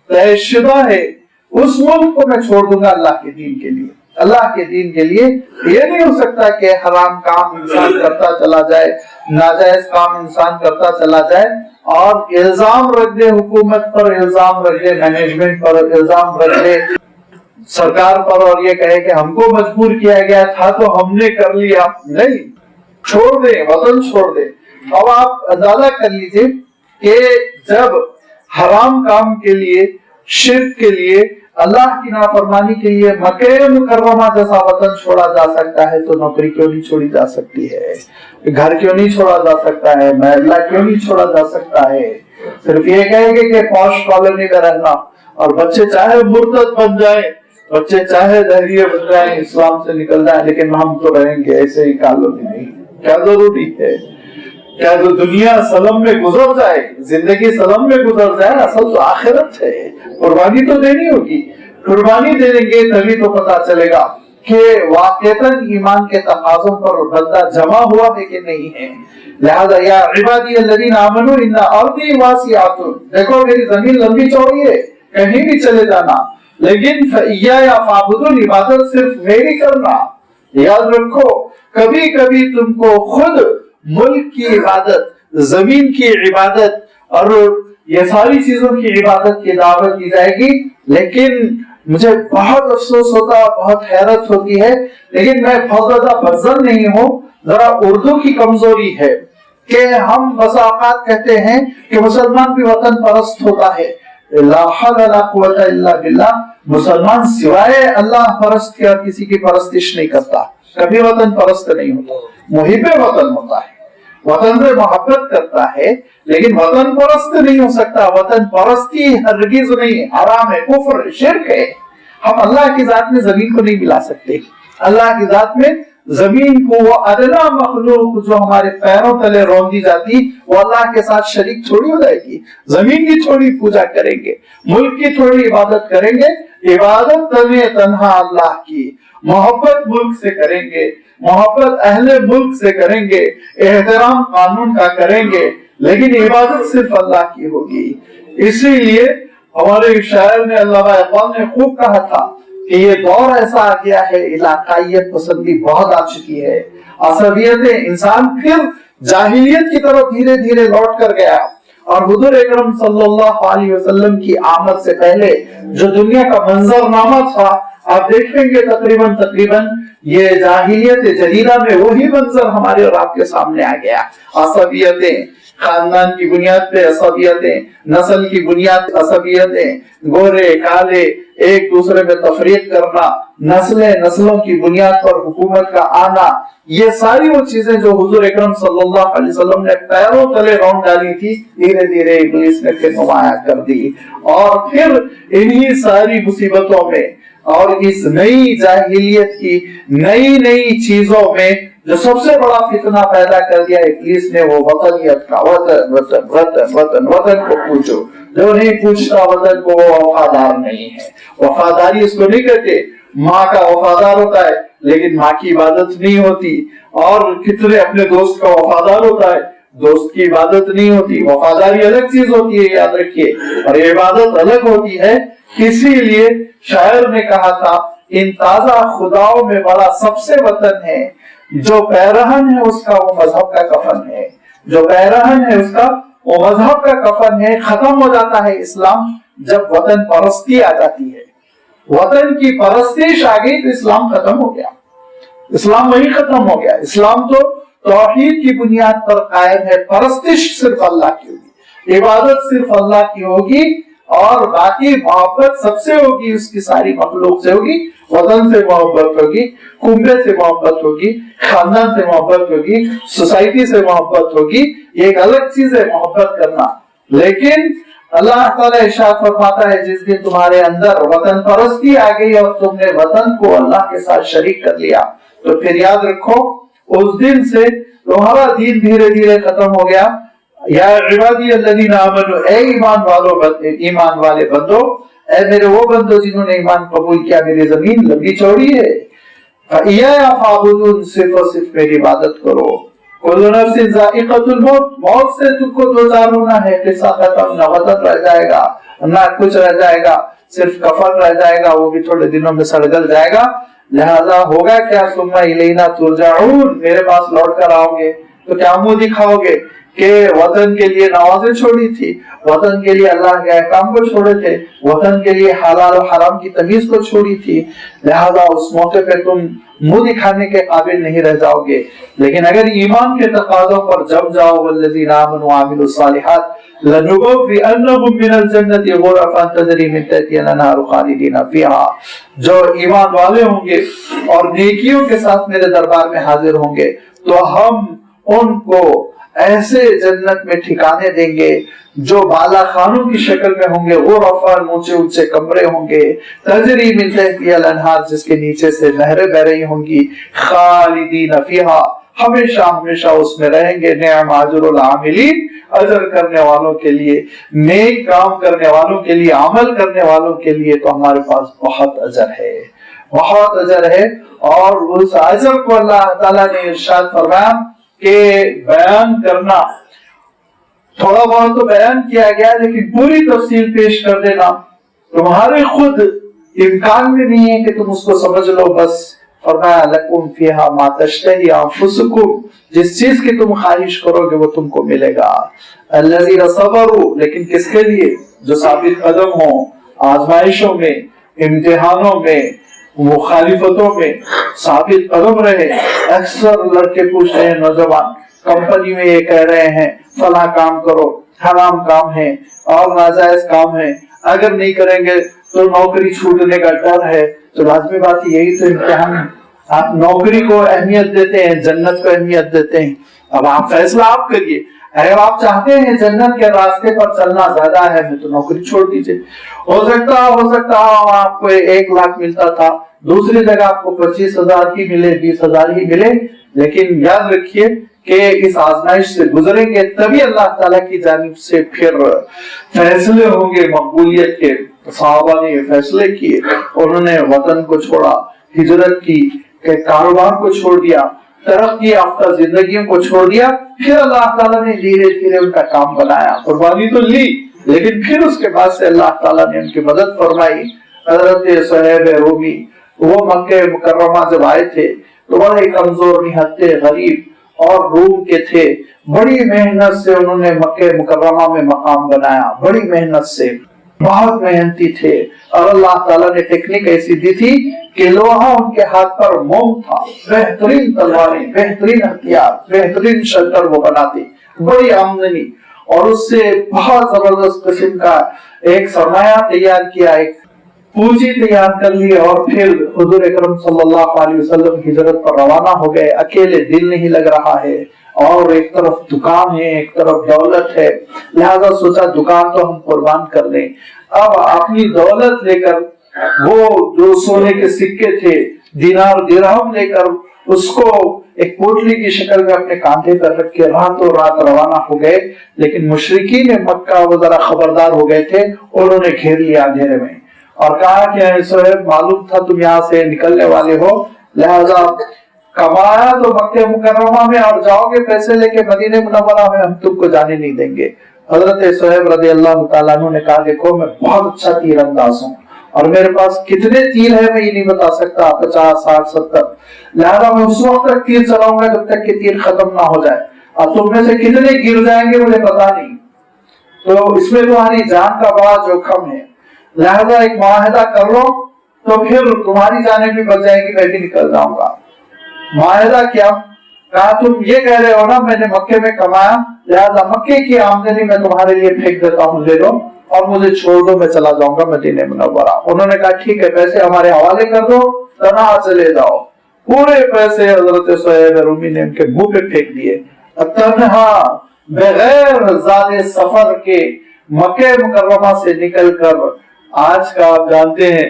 S1: طے شدہ ہے، اس ملک کو میں چھوڑ دوں گا اللہ کے دین کے لیے. اللہ کے دین کے لیے یہ نہیں ہو سکتا کہ حرام کام انسان کرتا چلا جائے، ناجائز کام انسان کرتا چلا جائے اور الزام رکھ دے حکومت پر، الزام رکھ دے مینجمنٹ پر، الزام رکھ دے سرکار پر اور یہ کہے کہ ہم کو مجبور کیا گیا تھا تو ہم نے کر لیا. نہیں، چھوڑ دے، وطن چھوڑ دے. اب آپ اندازہ کر لیجئے کہ جب حرام کام کے لیے، شرک کے لیے، اللہ کی نافرمانی کے لیے مکہ مکرمہ جیسا وطن چھوڑا جا سکتا ہے تو نوکری کیوں نہیں چھوڑی جا سکتی ہے؟ گھر کیوں نہیں چھوڑا جا سکتا ہے؟ محلہ کیوں نہیں چھوڑا جا سکتا ہے؟ صرف یہ کہیں گے کہ پوش کالونی میں رہنا، اور بچے چاہے مرتد بن جائیں، بچے چاہے دہریے بن جائیں، اسلام سے نکل جائیں، لیکن ہم تو رہیں گے ایسے ہی کالونی میں. کیا ضروری ہے؟ کیا تو دنیا سلم میں گزر جائے، زندگی سلم میں گزر جائے؟ اصل تو آخرت ہے، قربانی تو دینی ہوگی. قربانی دیں گے تبھی تو پتا چلے گا کہ واقعتاً ایمان کے تقاضوں پر بندہ جمع ہوا ہے کہ نہیں ہے. لہذا یا عبادی الذین آمنوا ان ارضی واسعۃ، دیکھو میری زمین لمبی چوڑی ہے، کہیں بھی چلے جانا، لیکن فإیایا فاعبدون، عبادت صرف میری کرنا. یاد رکھو کبھی کبھی تم کو خود ملک کی عبادت، زمین کی عبادت اور یہ ساری چیزوں کی عبادت کی دعوت دی جائے گی، لیکن مجھے بہت افسوس ہوتا، بہت حیرت ہوتی ہے، لیکن میں بہت زیادہ بدزن نہیں ہوں، ذرا اردو کی کمزوری ہے کہ ہم بس اوقات کہتے ہیں کہ مسلمان بھی وطن پرست ہوتا ہے. لا حول ولا قوت الا باللہ، مسلمان سوائے اللہ پرست کے اور کسی کی پرستش نہیں کرتا، کبھی وطن پرست نہیں ہوتا، محب وطن ہوتا ہے، وطن سے محبت کرتا ہے، لیکن وطن پرست نہیں ہو سکتا. وطن پرستی ہرگز نہیں، حرام ہے، کفر، شرک ہے. ہم اللہ کی ذات میں زمین کو نہیں ملا سکتے. اللہ کی ذات میں زمین کو، وہ ادنا مخلوق جو ہمارے پیروں تلے روندی جاتی، وہ اللہ کے ساتھ شریک تھوڑی ہو جائے گی. زمین کی تھوڑی پوجا کریں گے، ملک کی تھوڑی عبادت کریں گے. عبادت تنہا اللہ کی، محبت ملک سے کریں گے، محبت اہل ملک سے کریں گے، احترام قانون کا کریں گے، لیکن عبادت صرف اللہ کی ہوگی. اسی لیے ہمارے شاعر نے، علامہ اقبال نے خوب کہا تھا کہ یہ دور ایسا آ گیا ہے، علاقائیت پسندی بہت آ چکی ہے، عصبیتیں، انسان پھر جاہلیت کی طرف دھیرے دھیرے لوٹ کر گیا. اور حضور اکرم صلی اللہ علیہ وسلم کی آمد سے پہلے جو دنیا کا منظرنامہ تھا، آپ دیکھیں گے تقریباً یہ جاہلیت جدیدہ میں وہی منظر ہمارے اور آپ کے سامنے آ گیا. عصبیتیں، خاندان کی بنیاد پہ عصبیتیں، نسل کی بنیاد پہ عصبیتیں، گورے کالے ایک دوسرے میں تفریق کرنا، نسلوں کی بنیاد پر حکومت کا آنا، یہ ساری وہ چیزیں جو حضور اکرم صلی اللہ علیہ وسلم نے پیروں تلے رون ڈالی تھی، دھیرے دھیرے ابلیس نے پھر نمایاں کر دی. اور پھر انہی ساری مصیبتوں میں اور اس نئی جاہلیت کی نئی چیزوں میں جو سب سے بڑا فتنہ پیدا کر دیا ابلیس نے، وہ وطنیت کا. وطن وطن وطن وطن وطن کو پوچھو، جو نہیں پوچھتا وطن کو وہ وفادار نہیں ہے. وفاداری اس کو نہیں کہتے. ماں کا وفادار ہوتا ہے لیکن ماں کی عبادت نہیں ہوتی، اور کتنے اپنے دوست کا وفادار ہوتا ہے، دوست کی عبادت نہیں ہوتی. وفاداری الگ چیز ہوتی ہے، یاد رکھیے، اور عبادت الگ ہوتی ہے. اسی لیے شاعر نے کہا تھا، ان تازہ خداؤں میں بڑا سب سے وطن ہے، جو پیرہن ہے اس کا وہ مذہب کا کفن ہے. جو پیرہن ہے اس کا وہ مذہب کا کفن ہے. ختم ہو جاتا ہے اسلام جب وطن پرستی آ جاتی ہے. وطن کی پرستش آ گئی تو اسلام ختم ہو گیا. اسلام وہی ختم ہو گیا. اسلام تو توحید کی بنیاد پر قائم ہے. پرستش صرف اللہ کی ہوگی، عبادت صرف اللہ کی ہوگی، اور باقی محبت سب سے ہوگی، اس کی ساری مخلوق سے ہوگی. وطن سے محبت ہوگی، کنبے سے محبت ہوگی، خاندان سے محبت ہوگی، سوسائٹی سے محبت ہوگی. یہ ایک الگ چیز ہے محبت کرنا. لیکن اللہ تعالیٰ ارشاد فرماتا ہے، جس دن تمہارے اندر وطن پرستی آ گئی اور تم نے وطن کو اللہ کے ساتھ شریک کر لیا، تو پھر یاد رکھو اس دن سے تمہارا دین دھیرے دھیرے ختم ہو گیا. یا عبادی الذین آمنوا، اے ایمان والے بندو، اے میرے وہ بندو جنہوں نے ایمان قبول کیا، میری زمین لمبی چوڑی ہے. فإیایا فاعبدون، صرف اور صرف میری عبادت کرو. کل نفس ذائقۃ الموت، موت سے تم کو دوچار ہونا ہے. قصہ ختم، نہ وطن رہ جائے گا نہ کچھ رہ جائے گا، صرف کفن رہ جائے گا، وہ بھی تھوڑے دنوں میں سڑ گل جائے گا. لہذا ہوگا کیا، ثم الینا ترجعون، میرے پاس لوٹ کر آؤ گے تو کیا منہ دکھاؤ گے کہ وطن کے لیے نمازیں چھوڑی تھی، وطن کے لیے اللہ کے احکام کو چھوڑے تھے، وطن کے لیے حلال و حرام کی تمیز کو چھوڑی تھی، لہذا اس موقع پہ تم منہ دکھانے کے قابل نہیں رہ جاؤ گے۔ لیکن اگر ایمان کے تقاضوں پر جم جاؤ، والذین آمنوا وعملوا الصالحات لنبوئنہم من الجنۃ غرفا تجری من تحتہا الانہار خالدین فیہا، جو ایمان والے ہوں گے اور نیکیوں کے ساتھ میرے دربار میں حاضر ہوں گے تو ہم ان کو ایسے جنت میں ٹھکانے دیں گے جو بالا خانوں کی شکل میں ہوں گے، غرفاً اونچے اونچے کمرے ہوں گے، تجری من تحتہا الانہار جس کے نیچے سے نہریں بہ رہی ہوں گی، خالدین فیہا ہمیشہ ہمیشہ اس میں رہیں گے۔ نعم اجر العاملین، اجر کرنے والوں کے لیے، نیک کام کرنے والوں کے لیے، عمل کرنے والوں کے لیے تو ہمارے پاس بہت اجر ہے، بہت اجر ہے۔ اور اس اجر کو اللہ تعالیٰ نے ارشاد فرمایا کہ بیان کرنا، تھوڑا بہت تو بیان کیا گیا لیکن پوری تفصیل پیش کر دینا تمہارے خود امکان میں نہیں ہے کہ تم اس کو سمجھ لو۔ بس فرمایا لکم فیہا ما تشتہی انفسکم، جس چیز کی تم خواہش کرو گے وہ تم کو ملے گا۔ الذین صبروا، لیکن کس کے لیے؟ جو ثابت قدم ہوں آزمائشوں میں، امتحانوں میں، مخالفتوں میں ثابت قدم رہے۔ اکثر لڑکے پوچھ رہے ہیں، نوجوان کمپنی میں یہ کہہ رہے ہیں فلاں کام کرو، حرام کام ہے اور ناجائز کام ہے، اگر نہیں کریں گے تو نوکری چھوٹنے کا ڈر ہے، تو لازمی بات یہی تو امتحان ہے۔ آپ نوکری کو اہمیت دیتے ہیں، جنت کو اہمیت دیتے ہیں، اب آپ فیصلہ آپ کریے۔ اگر آپ چاہتے ہیں جنت کے راستے پر چلنا زیادہ ہے تو نوکری چھوڑ دیجئے۔ ہو سکتا آپ کو 1 لاکھ ملتا تھا، دوسری جگہ آپ کو 25,000 ہی ملے، 20,000 ہی ملے، لیکن یاد رکھیے کہ اس آزمائش سے گزریں گے تبھی اللہ تعالیٰ کی جانب سے پھر فیصلے ہوں گے مقبولیت کے۔ صحابہ نے یہ فیصلے کیے، انہوں نے وطن کو چھوڑا، ہجرت کی، کاروبار کو چھوڑ دیا، ترقی یافتہ زندگیوں کو چھوڑ دیا، پھر اللہ تعالیٰ نے دھیرے دھیرے ان کا کام بنایا، قربانی تو لی لیکن پھر اس کے بعد سے اللہ تعالیٰ نے ان کی مدد فرمائی۔ حضرت صہیب رومی وہ مکہ مکرمہ جب آئے تھے تو بڑے کمزور نہتے، غریب اور روم کے تھے، بڑی محنت سے انہوں نے مکہ مکرمہ میں مقام بنایا، بڑی محنت سے، بہت محنتی تھے، اور اللہ تعالیٰ نے ٹیکنیک ایسی دی تھی کہ لوہا ان کے ہاتھ پر موم تھا، بہترین تلواریں، بہترین ہتھیار، بہترین شلٹر وہ بناتے، بڑی آمدنی، اور اس سے بہت زبردست قسم کا ایک سرمایہ تیار کیا، ایک پونجی تیار کر لی، اور پھر حضور اکرم صلی اللہ علیہ وسلم ہجرت پر روانہ ہو گئے۔ اکیلے دل نہیں لگ رہا ہے، اور ایک طرف دکان ہے، ایک طرف دولت ہے، لہذا سوچا دکان تو ہم قربان کر دیں۔ اب اپنی دولت لے کر، وہ جو سونے کے سکے تھے، دینار درہم لے کر، اس کو ایک پوٹلی کی شکل میں اپنے کاندھے پر رکھ کے راتوں رات روانہ ہو گئے۔ لیکن مشرکین مکہ وہ ذرا خبردار ہو گئے تھے، انہوں نے گھیر لیا اندھیرے میں اور کہا کہ صہیب معلوم تھا تم یہاں سے نکلنے والے ہو، لہذا کمایا تو مکہ مکرمہ میں اور جاؤ گے پیسے لے کے مدینہ منورہ میں، ہم تم کو جانے نہیں دیں گے۔ حضرت صہیب رضی اللہ تعالیٰ عنہ نے کہا دیکھو میں بہت اچھا تیر انداز ہوں اور میرے پاس کتنے تیر ہیں میں یہ نہیں بتا سکتا، 50 60 70، لہذا میں اس وقت تک تیر چلاؤں گا جب تک کہ تیر ختم نہ ہو جائے، اور تم میں سے کتنے گر جائیں گے مجھے پتا نہیں، تو اس میں تمہاری جان کا بڑا جوخم ہے، لہذا ایک معاہدہ کر لو تو پھر تمہاری جانیں بھی بچ جائیں گی، میں بھی نکل جاؤں گا۔ معاہدہ کیا؟ کہا تم یہ کہہ رہے ہو نا میں نے مکے میں کمایا، لہذا مکے کی آمدنی میں تمہارے لیے پھینک دیتا ہوں، لے لو اور مجھے چھوڑ دو، میں چلا جاؤں گا مدینہ منورہ۔ انہوں نے کہا ٹھیک ہے، پیسے ہمارے حوالے کر دو، تنہا چلے جاؤ۔ پورے پیسے حضرت صہیب رومی نے ان کے منہ پہ پھینک دیے، تنہا بغیر زاد سفر کے مکہ مکرمہ سے نکل کر، آج کا آپ جانتے ہیں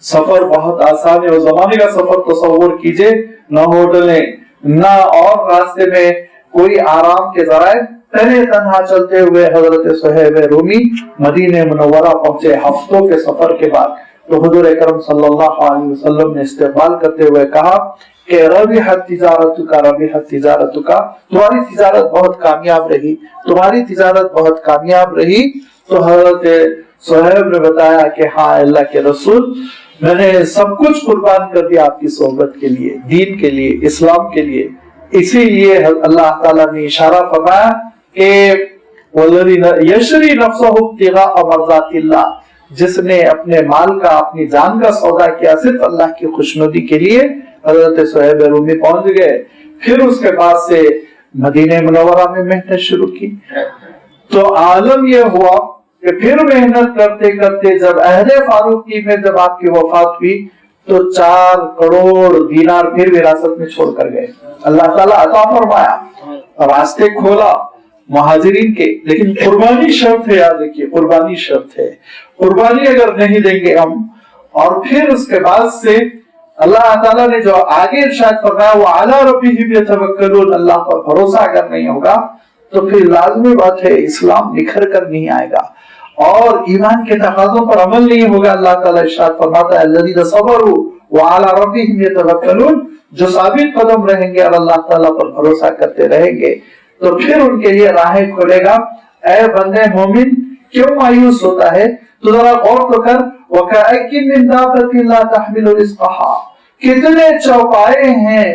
S1: سفر بہت آسان ہے، اس زمانے کا سفر تصور کیجئے، نہ ہوٹلیں نہ اور راستے میں کوئی آرام کے ذرائع، تنہا چلتے ہوئے حضرت صہیب رومی مدینہ منورہ پہنچے ہفتوں کے سفر کے بعد۔ تو حضور اکرم صلی اللہ علیہ وسلم نے استقبال کرتے ہوئے کہا کہ ربحت تجارتک ربحت تجارتک، تمہاری تجارت بہت کامیاب رہی، تمہاری تجارت بہت کامیاب رہی۔ تو حضرت صہیب نے بتایا کہ ہاں اللہ کے رسول، میں نے سب کچھ قربان کر دیا آپ کی صحبت کے لیے، دین کے لیے، اسلام کے لیے۔ اسی لیے اللہ تعالیٰ نے اشارہ فرمایا کہ وَالَّذِي يَشْرِي نَفْسَهُ ابْتِغَاءَ مَرْضَاتِ اللَّهِ، جس نے اپنے مال کا، اپنی جان کا سودا کیا صرف اللہ کی خوشنودی کے لیے۔ حضرت صہیب رومی پہنچ گئے، پھر اس کے بعد سے مدینہ منورہ میں محنت شروع کی۔ تو عالم یہ ہوا کہ پھر محنت کرتے کرتے جب عہد فاروقی میں جب آپ کی وفات ہوئی تو 4 کروڑ دینار پھر وراثت میں چھوڑ کر گئے۔ اللہ تعالیٰ عطا فرمایا، راستے کھولا مہاجرین کے، لیکن قربانی شرط ہے، یاد رکھیے قربانی شرط ہے۔ قربانی اگر نہیں دیں گے ہم، اور پھر اس کے بعد سے اللہ تعالیٰ نے جو آگے ارشاد فرمایا وَعَلَىٰ رَبِّهِمْ يَتَوَكَّلُونَ، اللہ پر بھروسہ اگر نہیں ہوگا تو پھر لازمی بات ہے اسلام نکھر کر نہیں آئے گا اور ایمان کے تقاضوں پر عمل نہیں ہوگا۔ اللہ تعالیٰ ارشاد فرماتا ہے الَّذِينَ صَبَرُوا وَعَلَىٰ رَبِّهِمْ يَتَوَكَّلُونَ، جو ثابت قدم رہیں گے اور اللہ تعالیٰ پر بھروسہ کرتے رہیں گے تو پھر ان کے لیے راہیں کھولے گا۔ اے بندے مومن کیوں مایوس ہوتا ہے؟ تو ذرا غور تو کر، وَكَأَيٍّ مِّن دَابَّةٍ لَا تَحْمِلُ رِزْقَهَا، کتنے چوپائے ہیں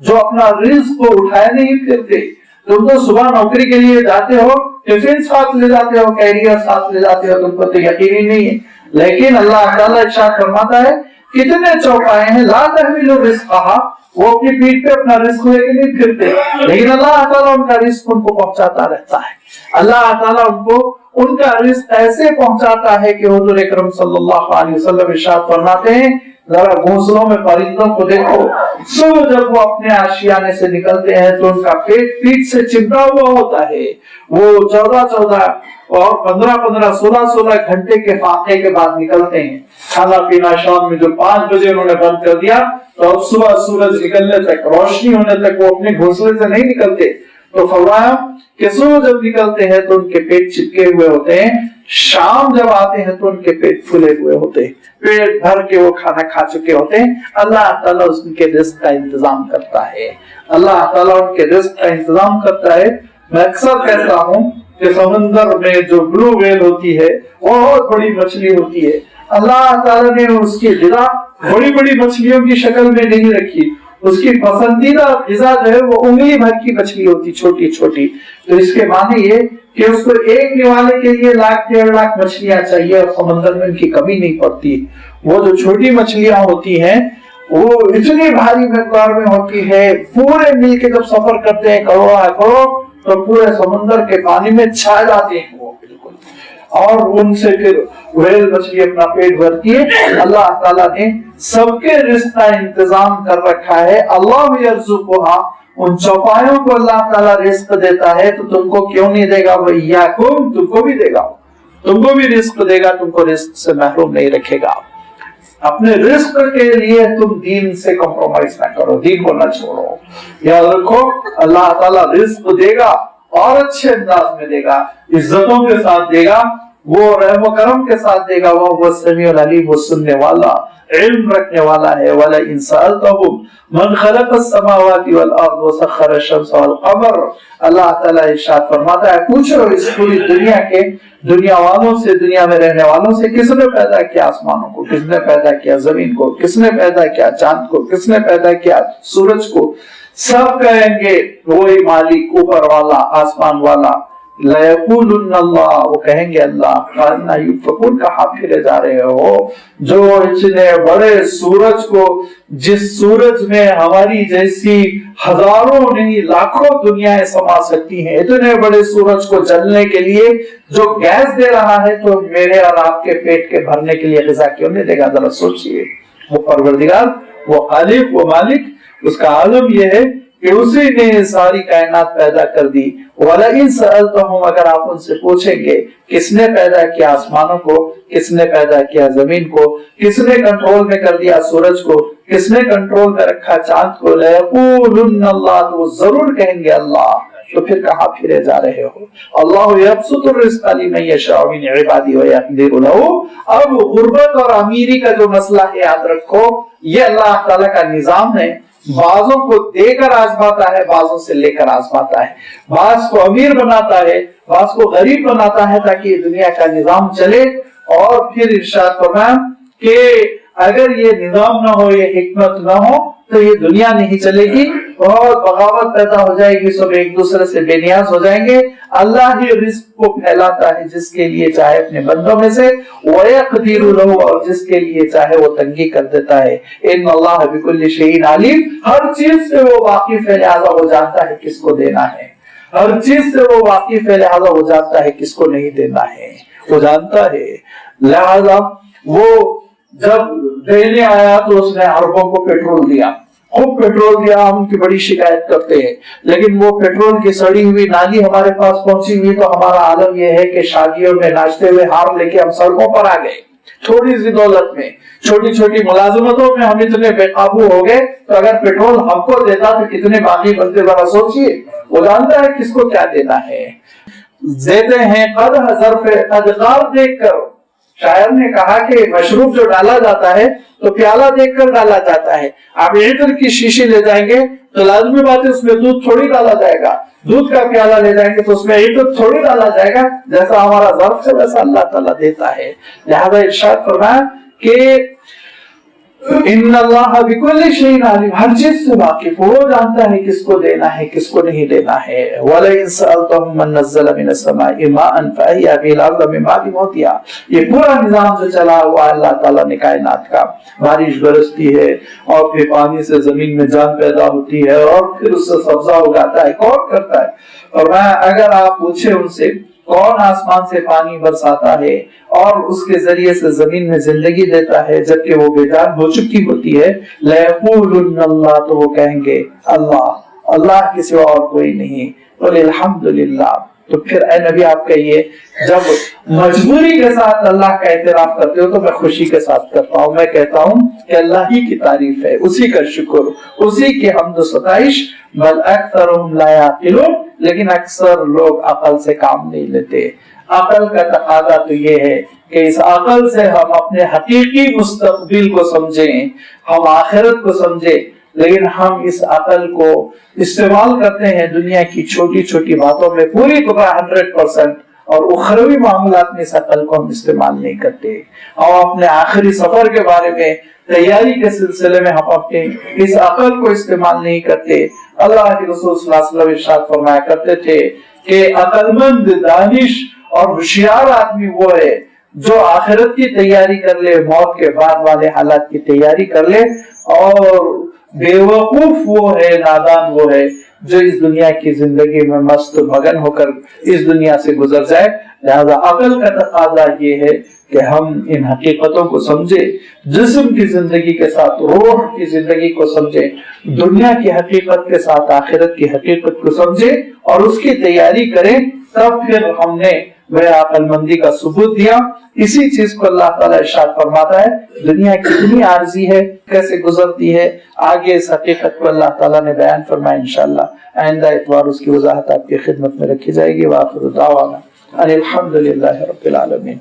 S1: جو اپنا رزق کو اٹھائے نہیں پھرتے۔ تم تو صبح نوکری کے لیے جاتے ہو، ٹفن ساتھ لے جاتے ہو، کیریئر ساتھ لے جاتے ہو، تم کو تو یقین ہی نہیں ہے، لیکن اللہ تعالیٰ ارشاد فرماتا ہے کتنے چوپائے ہیں لا تحمل رزقها، وہ اپنی پیٹھ پہ اپنا رزق لے کے نہیں پھرتے، لیکن اللہ تعالیٰ ان کا رزق ان کو پہنچاتا رہتا ہے۔ اللہ تعالیٰ ان کو ان کا رزق ایسے پہنچاتا ہے کہ حضور اکرم صلی اللہ علیہ وسلم ارشاد فرماتے ہیں ذرا گھونسلوں میں پرندوں کو دیکھو، صبح جب وہ اپنے آشیانے سے نکلتے ہیں تو ان کا پیٹ سے چمٹا ہوا ہوتا ہے، وہ 14 اور 15 16 گھنٹے کے فاقے کے بعد نکلتے ہیں۔ کھانا پینا شام میں جو 5 بجے انہوں نے بند کر دیا تو اب صبح سورج نکلنے تک، روشنی ہونے تک وہ اپنے گھونسلے سے نہیں نکلتے۔ تو فرمایا کہ صبح جب نکلتے ہیں تو ان کے پیٹ چپکے ہوئے ہوتے ہیں، شام جب آتے ہیں تو ان کے پیٹ پھولے ہوئے ہوتے ہیں، پیٹ بھر کے وہ کھانا کھا چکے ہوتے ہیں۔ اللہ تعالیٰ ان کے رزق کا انتظام کرتا ہے، اللہ تعالیٰ ان کے رزق کا انتظام کرتا ہے۔ میں اکثر کہتا ہوں کہ سمندر میں جو بلو ویل ہوتی ہے بہت بڑی مچھلی ہوتی ہے، اللہ تعالیٰ نے اس کی غذا بڑی بڑی مچھلیوں کی شکل میں نہیں رکھی، اس کی پسندیدہ غذا جو ہے وہ انگلی بھر کی مچھلی ہوتی، چھوٹی چھوٹی۔ تو اس کے معنی یہ کہ اس کو ایک نوالے کے لیے 1,00,000-1,50,000 مچھلیاں چاہیے اور سمندر میں ان کی کمی نہیں پڑتی۔ وہ جو چھوٹی مچھلیاں ہوتی ہیں وہ اتنی بھاری مقدار میں ہوتی ہے، پورے مل کے جب سفر کرتے ہیں کروڑوں تو پورے سمندر کے پانی میں چھا جاتے ہیں وہ بالکل، اور ان سے پھر ویل مچھلی اپنا پیٹ بھرتی ہے۔ اللہ تعالیٰ نے سب کے رزق کا انتظام کر رکھا ہے۔ اللہ یرزقھا، ان چوپایوں کو اللہ تعالیٰ رزق دیتا ہے تو تم کو کیوں نہیں دے گا؟ وَإِيَّاكُمْ، تم کو بھی دے گا، تم کو بھی رزق دے گا، تم کو رزق سے محروم نہیں رکھے گا۔ اپنے رزق کے لیے تم دین سے کمپرومائز نہ کرو، دین کو نہ چھوڑو۔ یاد رکھو اللہ تعالیٰ رزق دے گا اور اچھے انداز میں دے گا، عزتوں کے ساتھ دے گا، وہ رحم و کرم کے ساتھ دے گا، وہ سمیع العلیم، وہ سننے والا، علم رکھنے والا ہے۔ وَلَئِن سَأَلْتَهُمْ مَنْ خَلَقَ السَّمَاوَاتِ وَالْأَرْضَ وَسَخَّرَ الشَّمْسَ وَالْقَمَرَ، اللہ تعالیٰ ارشاد فرماتا ہے پوچھو اس پوری دنیا کے دنیا والوں سے، دنیا میں رہنے والوں سے، کس نے پیدا کیا آسمانوں کو، کس نے پیدا کیا زمین کو، کس نے پیدا کیا چاند کو، کس نے پیدا کیا سورج کو؟ سب کہیں گے وہی مالک، اوپر والا، آسمان والا۔ لَيَقُولُنَّ اللَّهُ، وہ کہیں گے اللہ۔ فَأَنَّىٰ يُؤْفَكُونَ، کہاں پھرے جا رہے ہو؟ جو اتنے بڑے سورج کو، جس سورج میں ہماری جیسی ہزاروں نہیں لاکھوں دنیایں سما سکتی ہیں، اتنے بڑے سورج کو جلنے کے لیے جو گیس دے رہا ہے تو میرے اور آپ کے پیٹ کے بھرنے کے لیے غذا کیوں نہیں دے گا؟ ذرا سوچئے۔ وہ پروردگار، وہ خالق، وہ مالک، اس کا عالم یہ ہے کہ اسی نے ساری کائنات پیدا کر دی۔ وَلَئِن سَأَلْتَهُمْ، اگر آپ ان سے پوچھیں گے کس نے پیدا کیا آسمانوں کو، کس نے پیدا کیا زمین کو، کس نے کنٹرول میں کر دیا سورج کو، کس نے کنٹرول میں رکھا چاند کو، لَيَقُولُنَّ اللَّهُ، تو وہ ضرور کہیں گے اللہ۔ تو پھر کہاں پھرے جا رہے ہو؟ اللہ یبسط الرزق لمن یشاء من عباده ویقدر له۔ اب غربت اور امیری کا جو مسئلہ ہے یاد رکھو، یہ اللہ تعالیٰ کا نظام ہے، بعضوں کو دے کر آزماتا ہے، بعضوں سے لے کر آزماتا ہے، بعض کو امیر بناتا ہے، بعض کو غریب بناتا ہے تاکہ دنیا کا نظام چلے۔ اور پھر ارشاد فرمایا کہ اگر یہ نظام نہ ہو، یہ حکمت نہ ہو تو یہ دنیا نہیں چلے گی، بہت بغاوت پیدا ہو جائے گی، سب ایک دوسرے سے بے نیاز ہو جائیں گے۔ اللہ ہی رزق کو پھیلاتا ہے جس کے لیے چاہے اپنے بندوں میں سے، وَيَقْدِرُ لَهُ، اور جس کے لیے چاہے وہ تنگی کر دیتا ہے۔ ان اللہ بِكُلِّ شَيْءٍ عَلِيمٌ، ہر چیز سے وہ واقف ہے، لہذا وہ جانتا ہے کس کو دینا ہے، ہر چیز سے وہ واقف ہے، لہذا وہ جانتا ہے کس کو نہیں دینا ہے، وہ جانتا ہے۔ لہذا وہ جب دینے آیا تو اس نے عربوں کو پیٹرول دیا، خوب پیٹرول دیا، ہم ان کی بڑی شکایت کرتے ہیں، لیکن وہ پیٹرول کی سڑی ہوئی نالی ہمارے پاس پہنچی ہوئی تو ہمارا عالم یہ ہے کہ شادیوں میں ناچتے ہوئے ہار لے کے ہم سڑکوں پر آ گئے، تھوڑی سی دولت میں، چھوٹی چھوٹی ملازمتوں میں ہم اتنے بے قابو ہو گئے، تو اگر پیٹرول ہم کو دیتا تو کتنے باقی بنتے، ذرا سوچئے، وہ جانتا ہے کس کو کیا دینا ہے۔ دیتے ہیں قد حذف ادقار دیکھ کر، شاعر نے کہا کہ مشروب جو ڈالا جاتا ہے تو پیالہ دیکھ کر ڈالا جاتا ہے، آپ عطر کی شیشی لے جائیں گے تو لازمی بات ہے اس میں دودھ تھوڑی ڈالا جائے گا، دودھ کا پیالہ لے جائیں گے تو اس میں عطر تھوڑی ڈالا جائے گا، جیسا ہمارا ظرف ہے ویسا اللہ تعالیٰ دیتا ہے۔ لہذا ارشاد فرمایا کہ ان اللہ بکل شیء علیم، ہر چیز سے واقف، وہ جانتا ہے کس کو دینا ہے کس کو نہیں دینا ہے۔ وَلَئِن سَأَلْتَهُم مَّن نَّزَّلَ مِنَ السَّمَاءِ مَاءً فَأَحْيَا بِهِ الْأَرْضَ مِن بَعْدِ مَوْتِهَا، یہ پورا نظام جو چلا ہوا اللہ تعالیٰ نے کائنات کا، بارش برستی ہے اور پھر پانی سے زمین میں جان پیدا ہوتی ہے اور پھر اس سے سبزہ اگاتا ہے، کون کرتا ہے؟ اور اگر آپ پوچھیں ان سے کون آسمان سے پانی برساتا ہے اور اس کے ذریعے سے زمین میں زندگی دیتا ہے جبکہ وہ بے جان ہو چکی ہوتی ہے، لَيَقُولُنَّ اللَّهُ، تو وہ کہیں گے اللہ، اللہ کے سوا اور کوئی نہیں، قُلِ الْحَمْدُ لِلَّهِ۔ تو پھر اے نبی آپ کہیے، جب مجبوری کے ساتھ اللہ کا اعتراف کرتے ہو تو میں خوشی کے ساتھ کرتا ہوں، میں کہتا ہوں کہ اللہ ہی کی تعریف ہے، اسی کا شکر، اسی کی حمد و ستائش، بل اکثرهم لا یعقلون، لیکن اکثر لوگ عقل سے کام نہیں لیتے۔ عقل کا تقاضا تو یہ ہے کہ اس عقل سے ہم اپنے حقیقی مستقبل کو سمجھیں، ہم آخرت کو سمجھیں، لیکن ہم اس عقل کو استعمال کرتے ہیں دنیا کی چھوٹی چھوٹی باتوں میں پوری طرح 100%، اور اخروی معاملات میں اس عقل کو ہم استعمال نہیں کرتے۔ اور اپنے آخری سفر کے بارے میں تیاری کے سلسلے میں ہم اپنے اس عقل کو استعمال نہیں کرتے۔ اللہ کے رسول صلی اللہ علیہ وسلم ارشاد فرمایا کرتے تھے کہ عقل مند، دانش اور ہوشیار آدمی وہ ہے جو آخرت کی تیاری کر لے، موت کے بعد والے حالات کی تیاری کر لے، اور بیوقوف وہ ہے، نادان وہ ہے جو اس دنیا کی زندگی میں مست مگن ہو کر اس دنیا سے گزر جائے۔ لہذا عقل کا تقاضا یہ ہے کہ ہم ان حقیقتوں کو سمجھیں، جسم کی زندگی کے ساتھ روح کی زندگی کو سمجھیں، دنیا کی حقیقت کے ساتھ آخرت کی حقیقت کو سمجھیں اور اس کی تیاری کریں، تب پھر ہم نے وہ عقل مندی کا ثبوت دیا۔ اسی چیز کو اللہ تعالیٰ ارشاد فرماتا ہے، دنیا کتنی عارضی ہے، کیسے گزرتی ہے، آگے اس حقیقت کو اللہ تعالیٰ نے بیان فرمایا۔ انشاءاللہ آئندہ اتوار اس کی وضاحت آپ کی خدمت میں رکھی جائے گی۔ وآخر دعوانا ان الحمد للہ رب العالمین۔